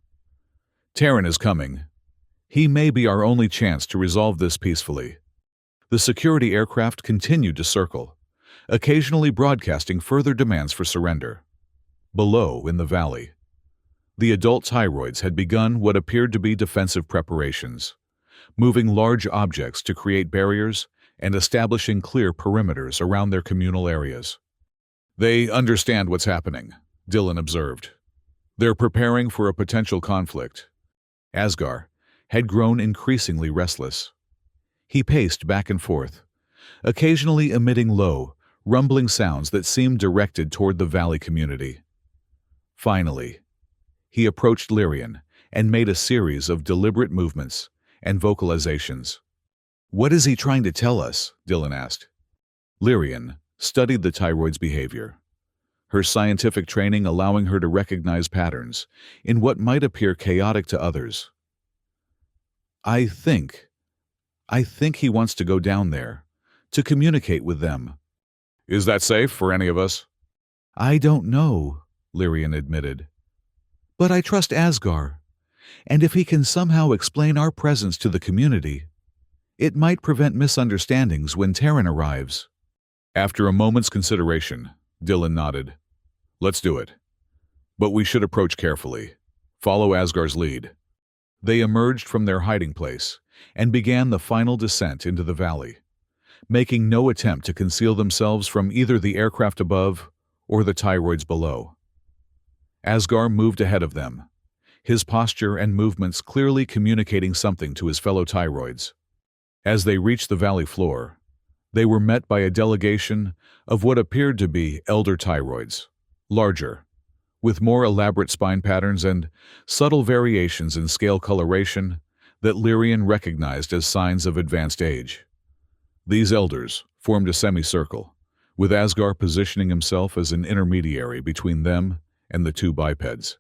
Speaker 1: "Terran is coming. He may be our only chance to resolve this peacefully." The security aircraft continued to circle, occasionally broadcasting further demands for surrender. Below, in the valley, the adult thyroids had begun what appeared to be defensive preparations, moving large objects to create barriers and establishing clear perimeters around their communal areas. "They understand what's happening," Dylan observed. "They're preparing for a potential conflict." Asgar had grown increasingly restless. He paced back and forth, occasionally emitting low, rumbling sounds that seemed directed toward the valley community. Finally, he approached Lyrian and made a series of deliberate movements and vocalizations. "What is he trying to tell us?" Dylan asked. Lyrian studied the thyroid's behavior, her scientific training allowing her to recognize patterns in what might appear chaotic to others. I think he wants to go down there, to communicate with them." "Is that safe for any of us?" "I don't know," Lyrian admitted. "But I trust Asgar, and if he can somehow explain our presence to the community, it might prevent misunderstandings when Terran arrives." After a moment's consideration, Dylan nodded. "Let's do it. But we should approach carefully. Follow Asgar's lead." They emerged from their hiding place and began the final descent into the valley, making no attempt to conceal themselves from either the aircraft above or the thyroids below. Asgar moved ahead of them, his posture and movements clearly communicating something to his fellow thyroids. As they reached the valley floor, they were met by a delegation of what appeared to be elder thyroids, larger, with more elaborate spine patterns and subtle variations in scale coloration that Lyrian recognized as signs of advanced age. These elders formed a semicircle, with Asgar positioning himself as an intermediary between them and the two bipeds.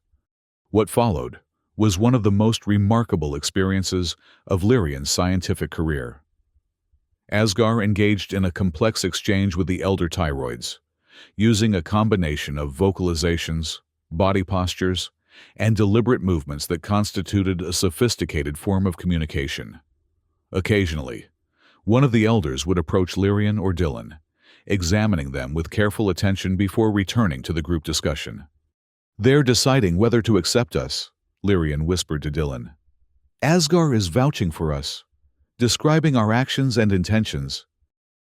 Speaker 1: What followed was one of the most remarkable experiences of Lyrian's scientific career. Asgar engaged in a complex exchange with the elder thyroids, using a combination of vocalizations, body postures, and deliberate movements that constituted a sophisticated form of communication. Occasionally, one of the elders would approach Lyrian or Dylan, examining them with careful attention before returning to the group discussion. "They're deciding whether to accept us," Lyrian whispered to Dylan. "Asgar is vouching for us, describing our actions and intentions."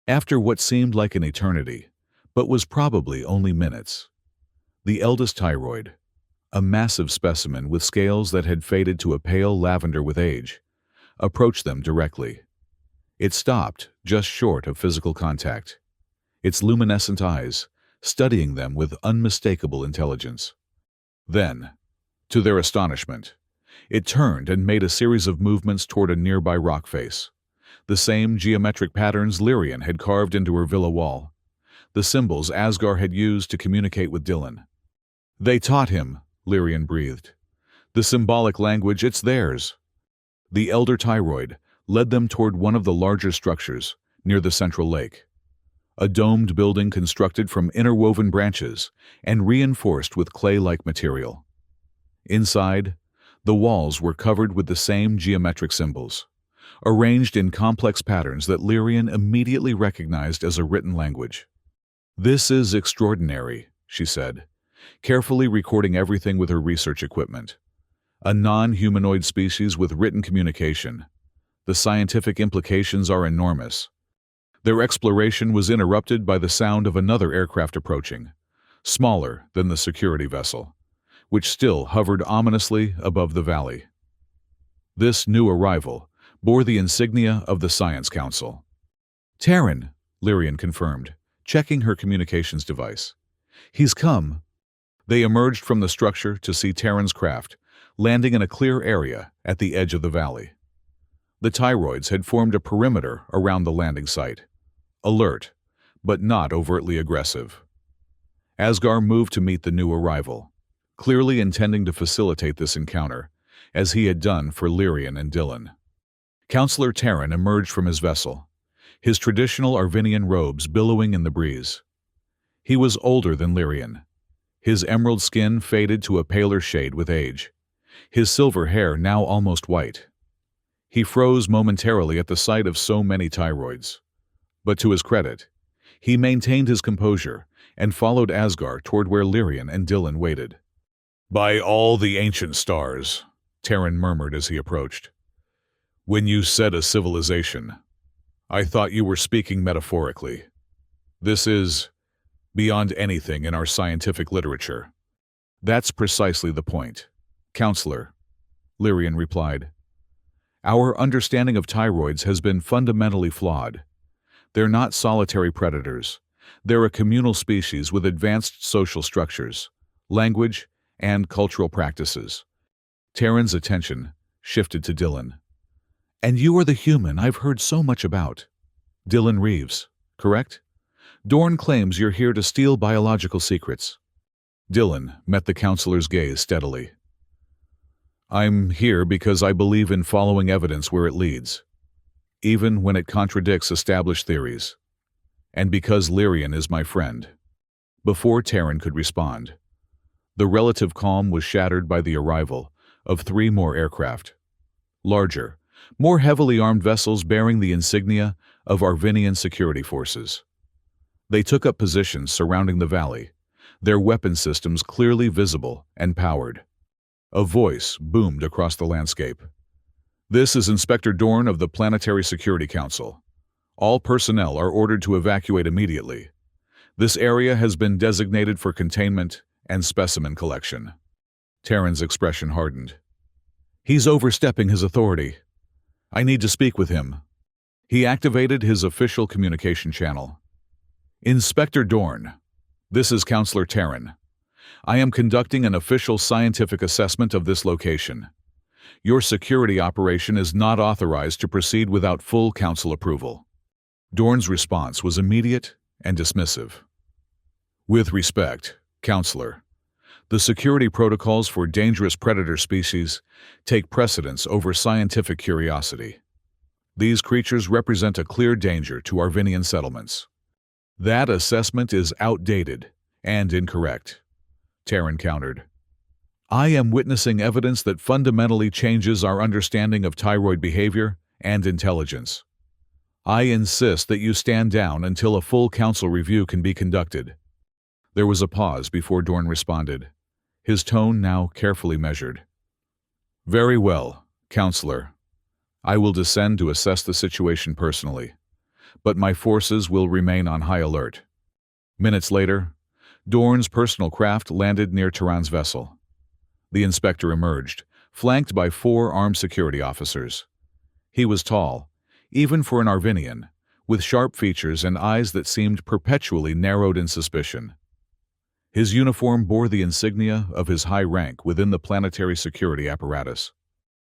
Speaker 1: After what seemed like an eternity, but was probably only minutes, the eldest thyroid, a massive specimen with scales that had faded to a pale lavender with age, approached them directly. It stopped just short of physical contact, its luminescent eyes studying them with unmistakable intelligence. Then, to their astonishment, it turned and made a series of movements toward a nearby rock face, the same geometric patterns Lyrian had carved into her villa wall, the symbols Asgar had used to communicate with Dylan. "They taught him," Lyrian breathed. "The symbolic language, it's theirs." The elder thyroid led them toward one of the larger structures near the central lake, a domed building constructed from interwoven branches and reinforced with clay-like material. Inside, the walls were covered with the same geometric symbols, arranged in complex patterns that Lyrian immediately recognized as a written language. "This is extraordinary," she said, carefully recording everything with her research equipment. "A non-humanoid species with written communication. The scientific implications are enormous." Their exploration was interrupted by the sound of another aircraft approaching, smaller than the security vessel, which still hovered ominously above the valley. This new arrival bore the insignia of the Science Council. "Terran," Lyrian confirmed, checking her communications device. "He's come." They emerged from the structure to see Terran's craft, landing in a clear area at the edge of the valley. The thyroids had formed a perimeter around the landing site, alert, but not overtly aggressive. Asgar moved to meet the new arrival, clearly intending to facilitate this encounter, as he had done for Lyrian and Dylan. Counselor Terran emerged from his vessel, his traditional Arvinian robes billowing in the breeze. He was older than Lyrian, his emerald skin faded to a paler shade with age, his silver hair now almost white. He froze momentarily at the sight of so many thyroids. But to his credit, he maintained his composure and followed Asgar toward where Lyrian and Dylan waited. "By all the ancient stars," Terran murmured as he approached. "When you said a civilization, I thought you were speaking metaphorically. This is beyond anything in our scientific literature." "That's precisely the point, Counselor," Lyrian replied. Our understanding of thyroids has been fundamentally flawed. They're not solitary predators. They're a communal species with advanced social structures, language, and cultural practices. Taryn's attention shifted to Dylan. And you are the human I've heard so much about. Dylan Reeves, correct? Dorn claims you're here to steal biological secrets. Dylan met the counselor's gaze steadily. I'm here because I believe in following evidence where it leads, even when it contradicts established theories. And because Lyrian is my friend. Before Taryn could respond, the relative calm was shattered by the arrival of 3 more aircraft. Larger, more heavily armed vessels bearing the insignia of Arvinian security forces. They took up positions surrounding the valley, their weapon systems clearly visible and powered. A voice boomed across the landscape. This is Inspector Dorn of the Planetary Security Council. All personnel are ordered to evacuate immediately. This area has been designated for containment and specimen collection. Taryn's expression hardened. He's overstepping his authority. I need to speak with him. He activated his official communication channel. Inspector Dorn, this is Counselor Taryn. I am conducting an official scientific assessment of this location. Your security operation is not authorized to proceed without full council approval. Dorn's response was immediate and dismissive. With respect, Counselor, the security protocols for dangerous predator species take precedence over scientific curiosity. These creatures represent a clear danger to Arvinian settlements. That assessment is outdated and incorrect, Taryn countered. I am witnessing evidence that fundamentally changes our understanding of thyroid behavior and intelligence. I insist that you stand down until a full council review can be conducted. There was a pause before Dorn responded, his tone now carefully measured. Very well, Counselor. I will descend to assess the situation personally, but my forces will remain on high alert. Minutes later, Dorn's personal craft landed near Turan's vessel. The inspector emerged, flanked by 4 armed security officers. He was tall, even for an Arvinian, with sharp features and eyes that seemed perpetually narrowed in suspicion. His uniform bore the insignia of his high rank within the planetary security apparatus.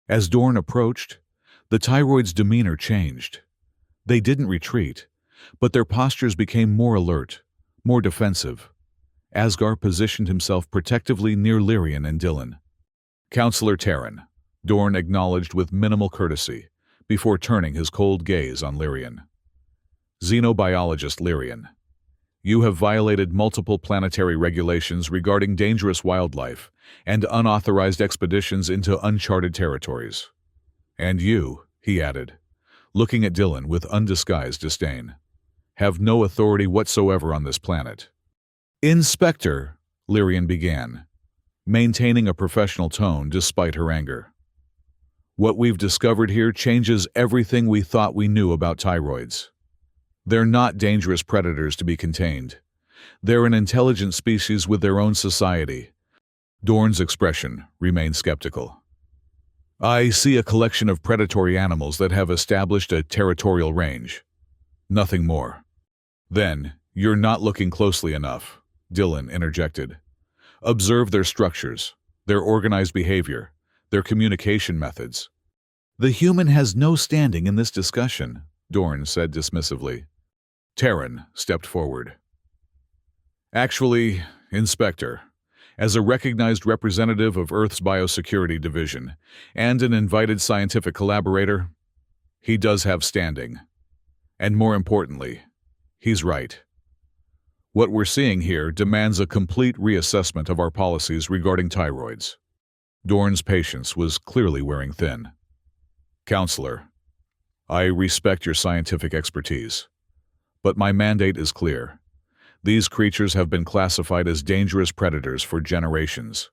Speaker 1: As Dorn approached, the thyroid's demeanor changed. They didn't retreat, but their postures became more alert, more defensive. Asgar positioned himself protectively near Lyrian and Dylan. Counselor Taryn, Dorn acknowledged with minimal courtesy, before turning his cold gaze on Lyrian. Xenobiologist Lyrian, you have violated multiple planetary regulations regarding dangerous wildlife and unauthorized expeditions into uncharted territories. And you, he added, looking at Dylan with undisguised disdain, have no authority whatsoever on this planet. Inspector, Lyrian began, maintaining a professional tone despite her anger. What we've discovered here changes everything we thought we knew about thyroids. They're not dangerous predators to be contained. They're an intelligent species with their own society. Dorn's expression remained skeptical. I see a collection of predatory animals that have established a territorial range. Nothing more. Then, you're not looking closely enough, Dylan interjected. Observe their structures, their organized behavior, their communication methods. The human has no standing in this discussion, Dorn said dismissively. Taryn stepped forward. Actually, Inspector, as a recognized representative of Earth's Biosecurity Division and an invited scientific collaborator, he does have standing. And more importantly, he's right. What we're seeing here demands a complete reassessment of our policies regarding thyroids. Dorn's patience was clearly wearing thin. Counselor, I respect your scientific expertise, but my mandate is clear. These creatures have been classified as dangerous predators for generations.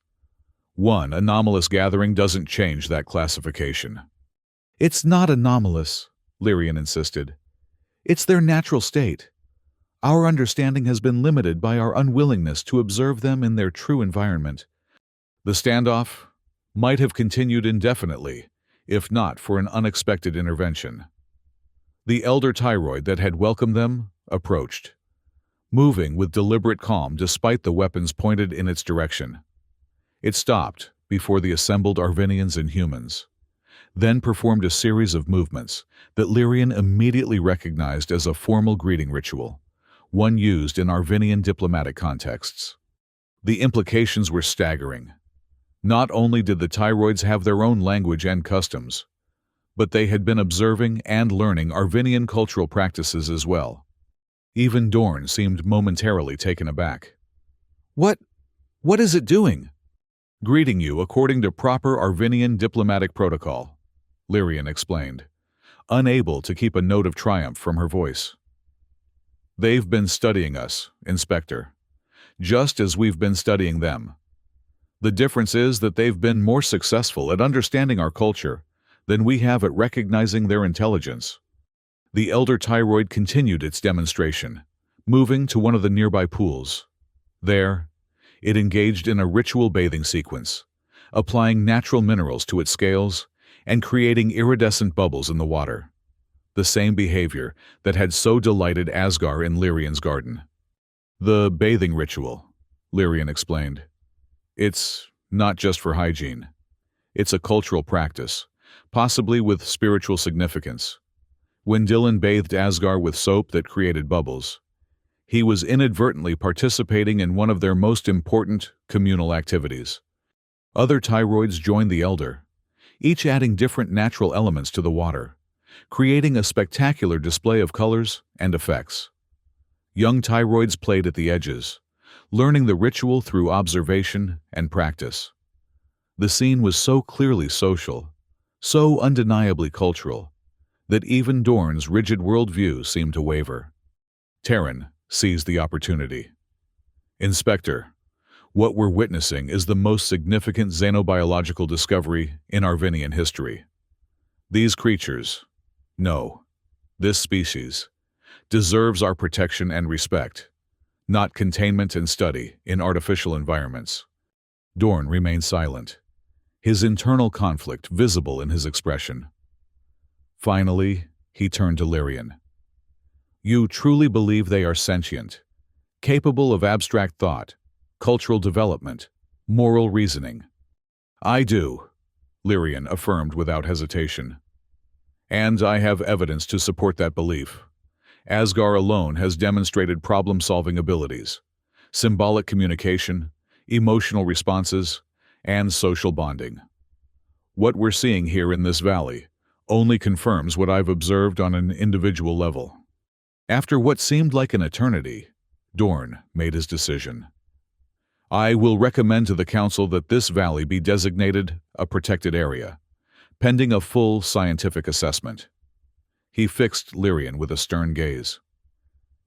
Speaker 1: One anomalous gathering doesn't change that classification. It's not anomalous, Lyrian insisted. It's their natural state. Our understanding has been limited by our unwillingness to observe them in their true environment. The standoff might have continued indefinitely if not for an unexpected intervention. The elder Tyroid that had welcomed them approached, moving with deliberate calm despite the weapons pointed in its direction. It stopped before the assembled Arvinians and humans, then performed a series of movements that Lyrian immediately recognized as a formal greeting ritual, one used in Arvinian diplomatic contexts. The implications were staggering. Not only did the Tyroids have their own language and customs, but they had been observing and learning Arvinian cultural practices as well. Even Dorn seemed momentarily taken aback. What is it doing?" "Greeting you according to proper Arvinian diplomatic protocol," Lyrian explained, unable to keep a note of triumph from her voice. "They've been studying us, Inspector, just as we've been studying them. The difference is that they've been more successful at understanding our culture than we have at recognizing their intelligence." The elder Tyroid continued its demonstration, moving to one of the nearby pools. There, it engaged in a ritual bathing sequence, applying natural minerals to its scales and creating iridescent bubbles in the water. The same behavior that had so delighted Asgar in Lyrian's garden. "The bathing ritual," Lyrian explained. "It's not just for hygiene. It's a cultural practice, possibly with spiritual significance. When Dylan bathed Asgar with soap that created bubbles, he was inadvertently participating in one of their most important communal activities. Other Tyroids joined the elder, each adding different natural elements to the water, creating a spectacular display of colors and effects. Young Tyroids played at the edges, learning the ritual through observation and practice. The scene was so clearly social, so undeniably cultural, that even Dorn's rigid worldview seemed to waver. Terran seized the opportunity. "Inspector, what we're witnessing is the most significant xenobiological discovery in Arvinian history. These creatures, no, this species, deserves our protection and respect, not containment and study in artificial environments." Dorn remained silent, his internal conflict visible in his expression. Finally, he turned to Lyrian. "You truly believe they are sentient, capable of abstract thought, cultural development, moral reasoning?" "I do," Lyrian affirmed without hesitation. "And I have evidence to support that belief. Asgar alone has demonstrated problem-solving abilities, symbolic communication, emotional responses, and social bonding. What we're seeing here in this valley only confirms what I've observed on an individual level." After what seemed like an eternity, Dorn made his decision. "I will recommend to the Council that this valley be designated a protected area, pending a full scientific assessment." He fixed Lyrian with a stern gaze.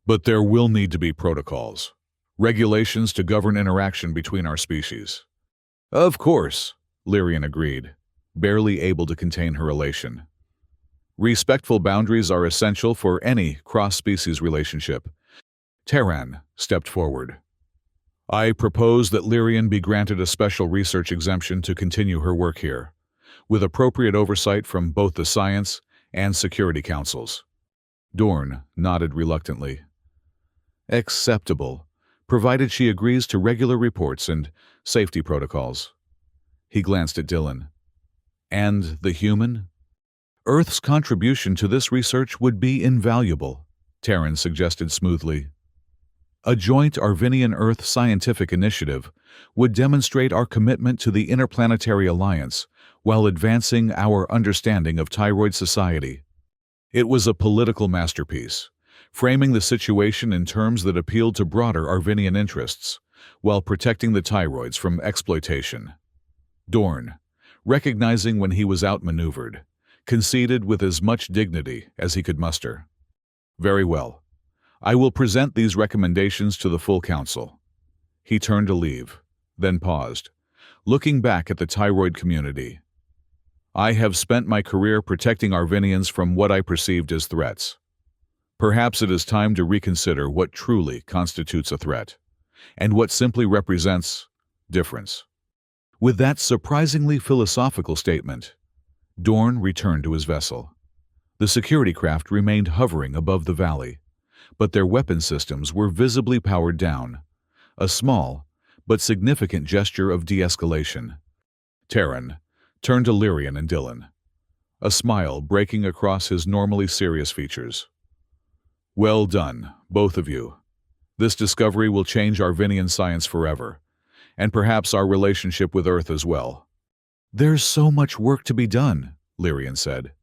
Speaker 1: "But there will need to be protocols, regulations to govern interaction between our species." "Of course," Lyrian agreed, barely able to contain her elation. "Respectful boundaries are essential for any cross-species relationship." Terran stepped forward. "I propose that Lyrian be granted a special research exemption to continue her work here, with appropriate oversight from both the Science and Security Councils." Dorn nodded reluctantly. "Acceptable, provided she agrees to regular reports and safety protocols." He glanced at Dylan. "And the human?" "Earth's contribution to this research would be invaluable," Terran suggested smoothly. "A joint Arvinian-Earth scientific initiative would demonstrate our commitment to the interplanetary alliance while advancing our understanding of Tyroid society." It was a political masterpiece, framing the situation in terms that appealed to broader Arvinian interests, while protecting the Tyroids from exploitation. Dorn, recognizing when he was outmaneuvered, conceded with as much dignity as he could muster. "Very well. I will present these recommendations to the full council." He turned to leave, then paused, looking back at the Tyroid community. "I have spent my career protecting Arvinians from what I perceived as threats. Perhaps it is time to reconsider what truly constitutes a threat, and what simply represents difference." With that surprisingly philosophical statement, Dorn returned to his vessel. The security craft remained hovering above the valley, but their weapon systems were visibly powered down, a small but significant gesture of de-escalation. Terran turned to Lyrian and Dylan, a smile breaking across his normally serious features. "Well done, both of you. This discovery will change Arvinian science forever, and perhaps our relationship with Earth as well." "There's so much work to be done," Lyrian said,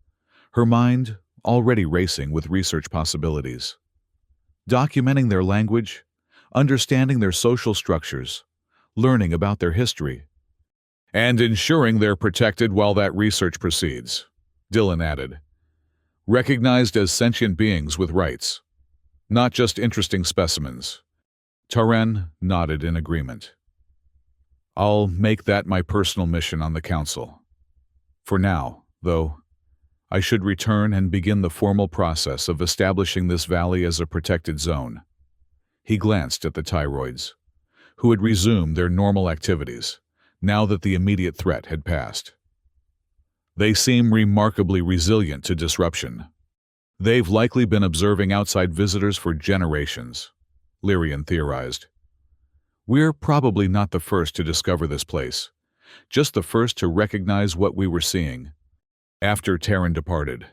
Speaker 1: her mind already racing with research possibilities. Documenting their language, understanding their social structures, learning about their history, and ensuring they're protected while that research proceeds, Dylan added. "Recognized as sentient beings with rights, not just interesting specimens." Taren nodded in agreement. "I'll make that my personal mission on the Council. For now, though, I should return and begin the formal process of establishing this valley as a protected zone." He glanced at the Tyroids, who had resumed their normal activities, now that the immediate threat had passed. "They seem remarkably resilient to disruption. They've likely been observing outside visitors for generations," Lyrian theorized. "We're probably not the first to discover this place, just the first to recognize what we were seeing." After Terran departed,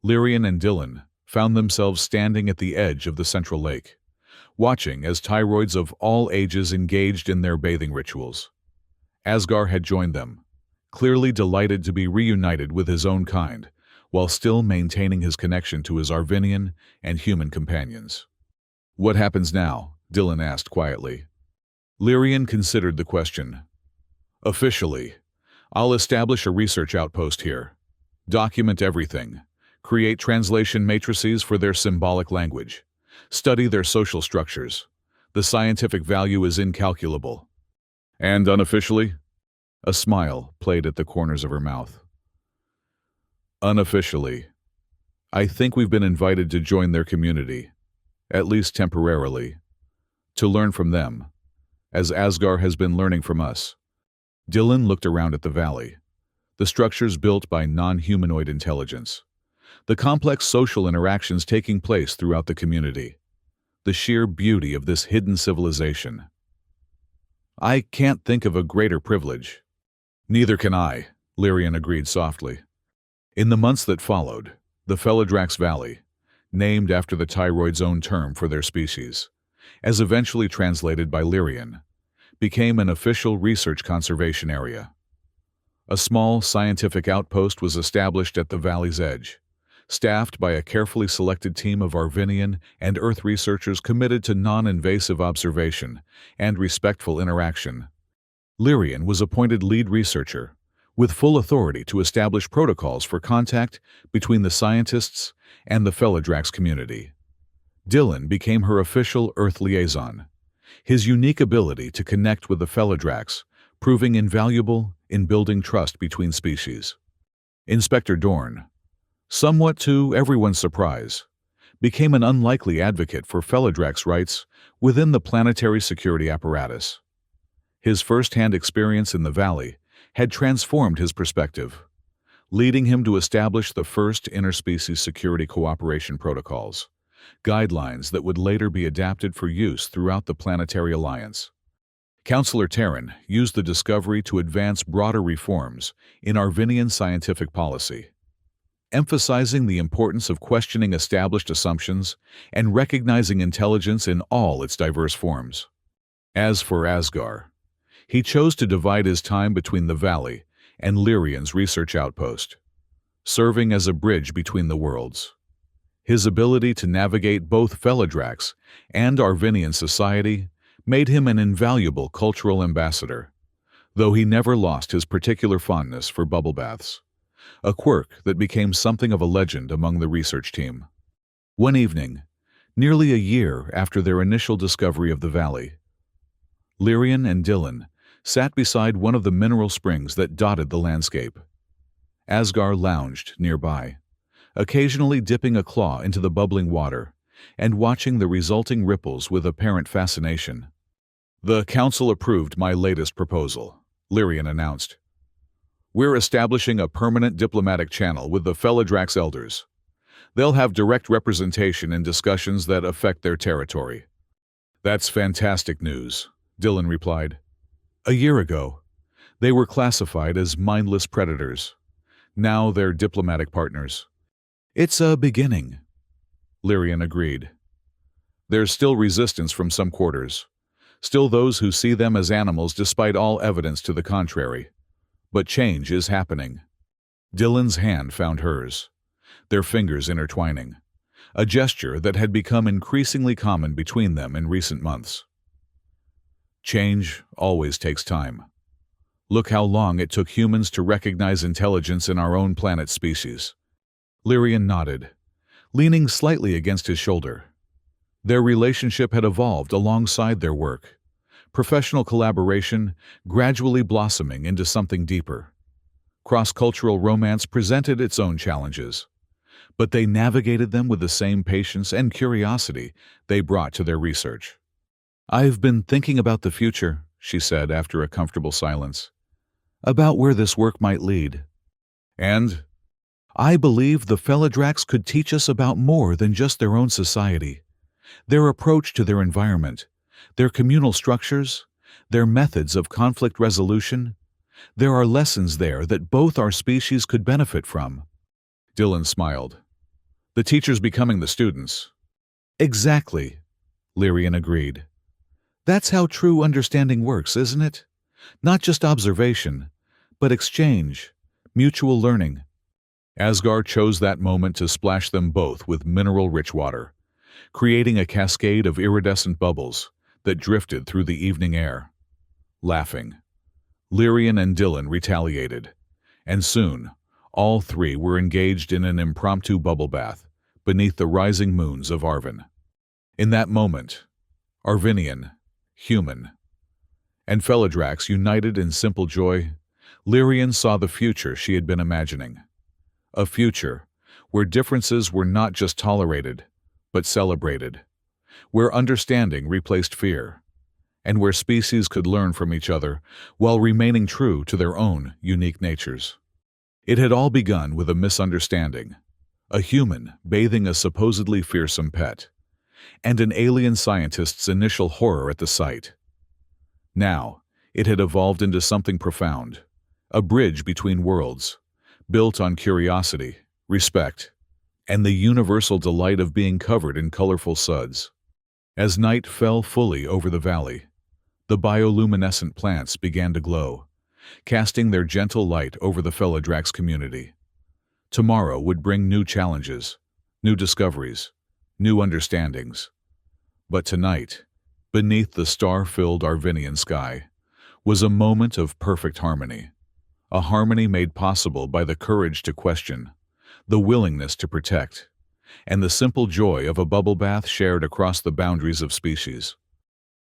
Speaker 1: Lyrian and Dylan found themselves standing at the edge of the central lake, watching as Tyroids of all ages engaged in their bathing rituals. Asgar had joined them, clearly delighted to be reunited with his own kind, while still maintaining his connection to his Arvinian and human companions. "What happens now?" Dylan asked quietly. Lyrian considered the question. "Officially, I'll establish a research outpost here. Document everything. Create translation matrices for their symbolic language. Study their social structures. The scientific value is incalculable." "And unofficially?" A smile played at the corners of her mouth. "Unofficially, I think we've been invited to join their community, at least temporarily, to learn from them, as Asgar has been learning from us." Dylan looked around at the valley, the structures built by non-humanoid intelligence, the complex social interactions taking place throughout the community, the sheer beauty of this hidden civilization. "I can't think of a greater privilege." "Neither can I," Lyrian agreed softly. In the months that followed, the Feladrax Valley, named after the Tyroid's own term for their species, as eventually translated by Lyrian, became an official research conservation area. A small scientific outpost was established at the valley's edge, staffed by a carefully selected team of Arvinian and Earth researchers committed to non-invasive observation and respectful interaction. Lyrian was appointed lead researcher, with full authority to establish protocols for contact between the scientists and the Feladrax community. Dylan became her official Earth liaison, his unique ability to connect with the Feladrax proving invaluable in building trust between species. Inspector Dorn, somewhat to everyone's surprise, became an unlikely advocate for Feladrax rights within the planetary security apparatus. His first-hand experience in the valley had transformed his perspective, leading him to establish the first interspecies security cooperation protocols, guidelines that would later be adapted for use throughout the planetary alliance. Counselor Terran used the discovery to advance broader reforms in Arvinian scientific policy, emphasizing the importance of questioning established assumptions and recognizing intelligence in all its diverse forms. As for Asgar, he chose to divide his time between the valley and Lyrian's research outpost, serving as a bridge between the worlds. His ability to navigate both Feladrax and Arvinian society made him an invaluable cultural ambassador, though he never lost his particular fondness for bubble baths, a quirk that became something of a legend among the research team. One evening, nearly a year after their initial discovery of the valley, Lyrian and Dylan sat beside one of the mineral springs that dotted the landscape. Asgar lounged nearby, occasionally dipping a claw into the bubbling water and watching the resulting ripples with apparent fascination. "The Council approved my latest proposal," Lyrian announced. We're establishing a permanent diplomatic channel with the Feladrax elders. They'll have direct representation in discussions that affect their territory. That's fantastic news, Dylan replied. A year ago, they were classified as mindless predators. Now they're diplomatic partners. It's a beginning, Lyrian agreed. There's still resistance from some quarters. Still those who see them as animals despite all evidence to the contrary. But change is happening. Dylan's hand found hers, their fingers intertwining, a gesture that had become increasingly common between them in recent months. Change always takes time. Look how long it took humans to recognize intelligence in our own planet's species. Lyrian nodded, leaning slightly against his shoulder. Their relationship had evolved alongside their work, professional collaboration gradually blossoming into something deeper. Cross-cultural romance presented its own challenges, but they navigated them with the same patience and curiosity they brought to their research. I've been thinking about the future, she said after a comfortable silence, about where this work might lead. And I believe the Feladrax could teach us about more than just their own society, their approach to their environment, their communal structures, their methods of conflict resolution. There are lessons there that both our species could benefit from. Dylan smiled. The teachers becoming the students. Exactly, Lyrian agreed. That's how true understanding works, isn't it? Not just observation, but exchange, mutual learning. Asgard chose that moment to splash them both with mineral-rich water, creating a cascade of iridescent bubbles that drifted through the evening air. Laughing, Lyrian and Dylan retaliated, and soon all three were engaged in an impromptu bubble bath beneath the rising moons of Arvin. In that moment, Arvinian, human, and Feladrax united in simple joy, Lyrian saw the future she had been imagining. A future where differences were not just tolerated, but celebrated, where understanding replaced fear, and where species could learn from each other while remaining true to their own unique natures. It had all begun with a misunderstanding, a human bathing a supposedly fearsome pet, and an alien scientist's initial horror at the sight. Now, it had evolved into something profound, a bridge between worlds, built on curiosity, respect, and the universal delight of being covered in colorful suds. As night fell fully over the valley, the bioluminescent plants began to glow, casting their gentle light over the Feladrax community. Tomorrow would bring new challenges, new discoveries, new understandings. But tonight, beneath the star-filled Arvinian sky, was a moment of perfect harmony, a harmony made possible by the courage to question, the willingness to protect, and the simple joy of a bubble bath shared across the boundaries of species.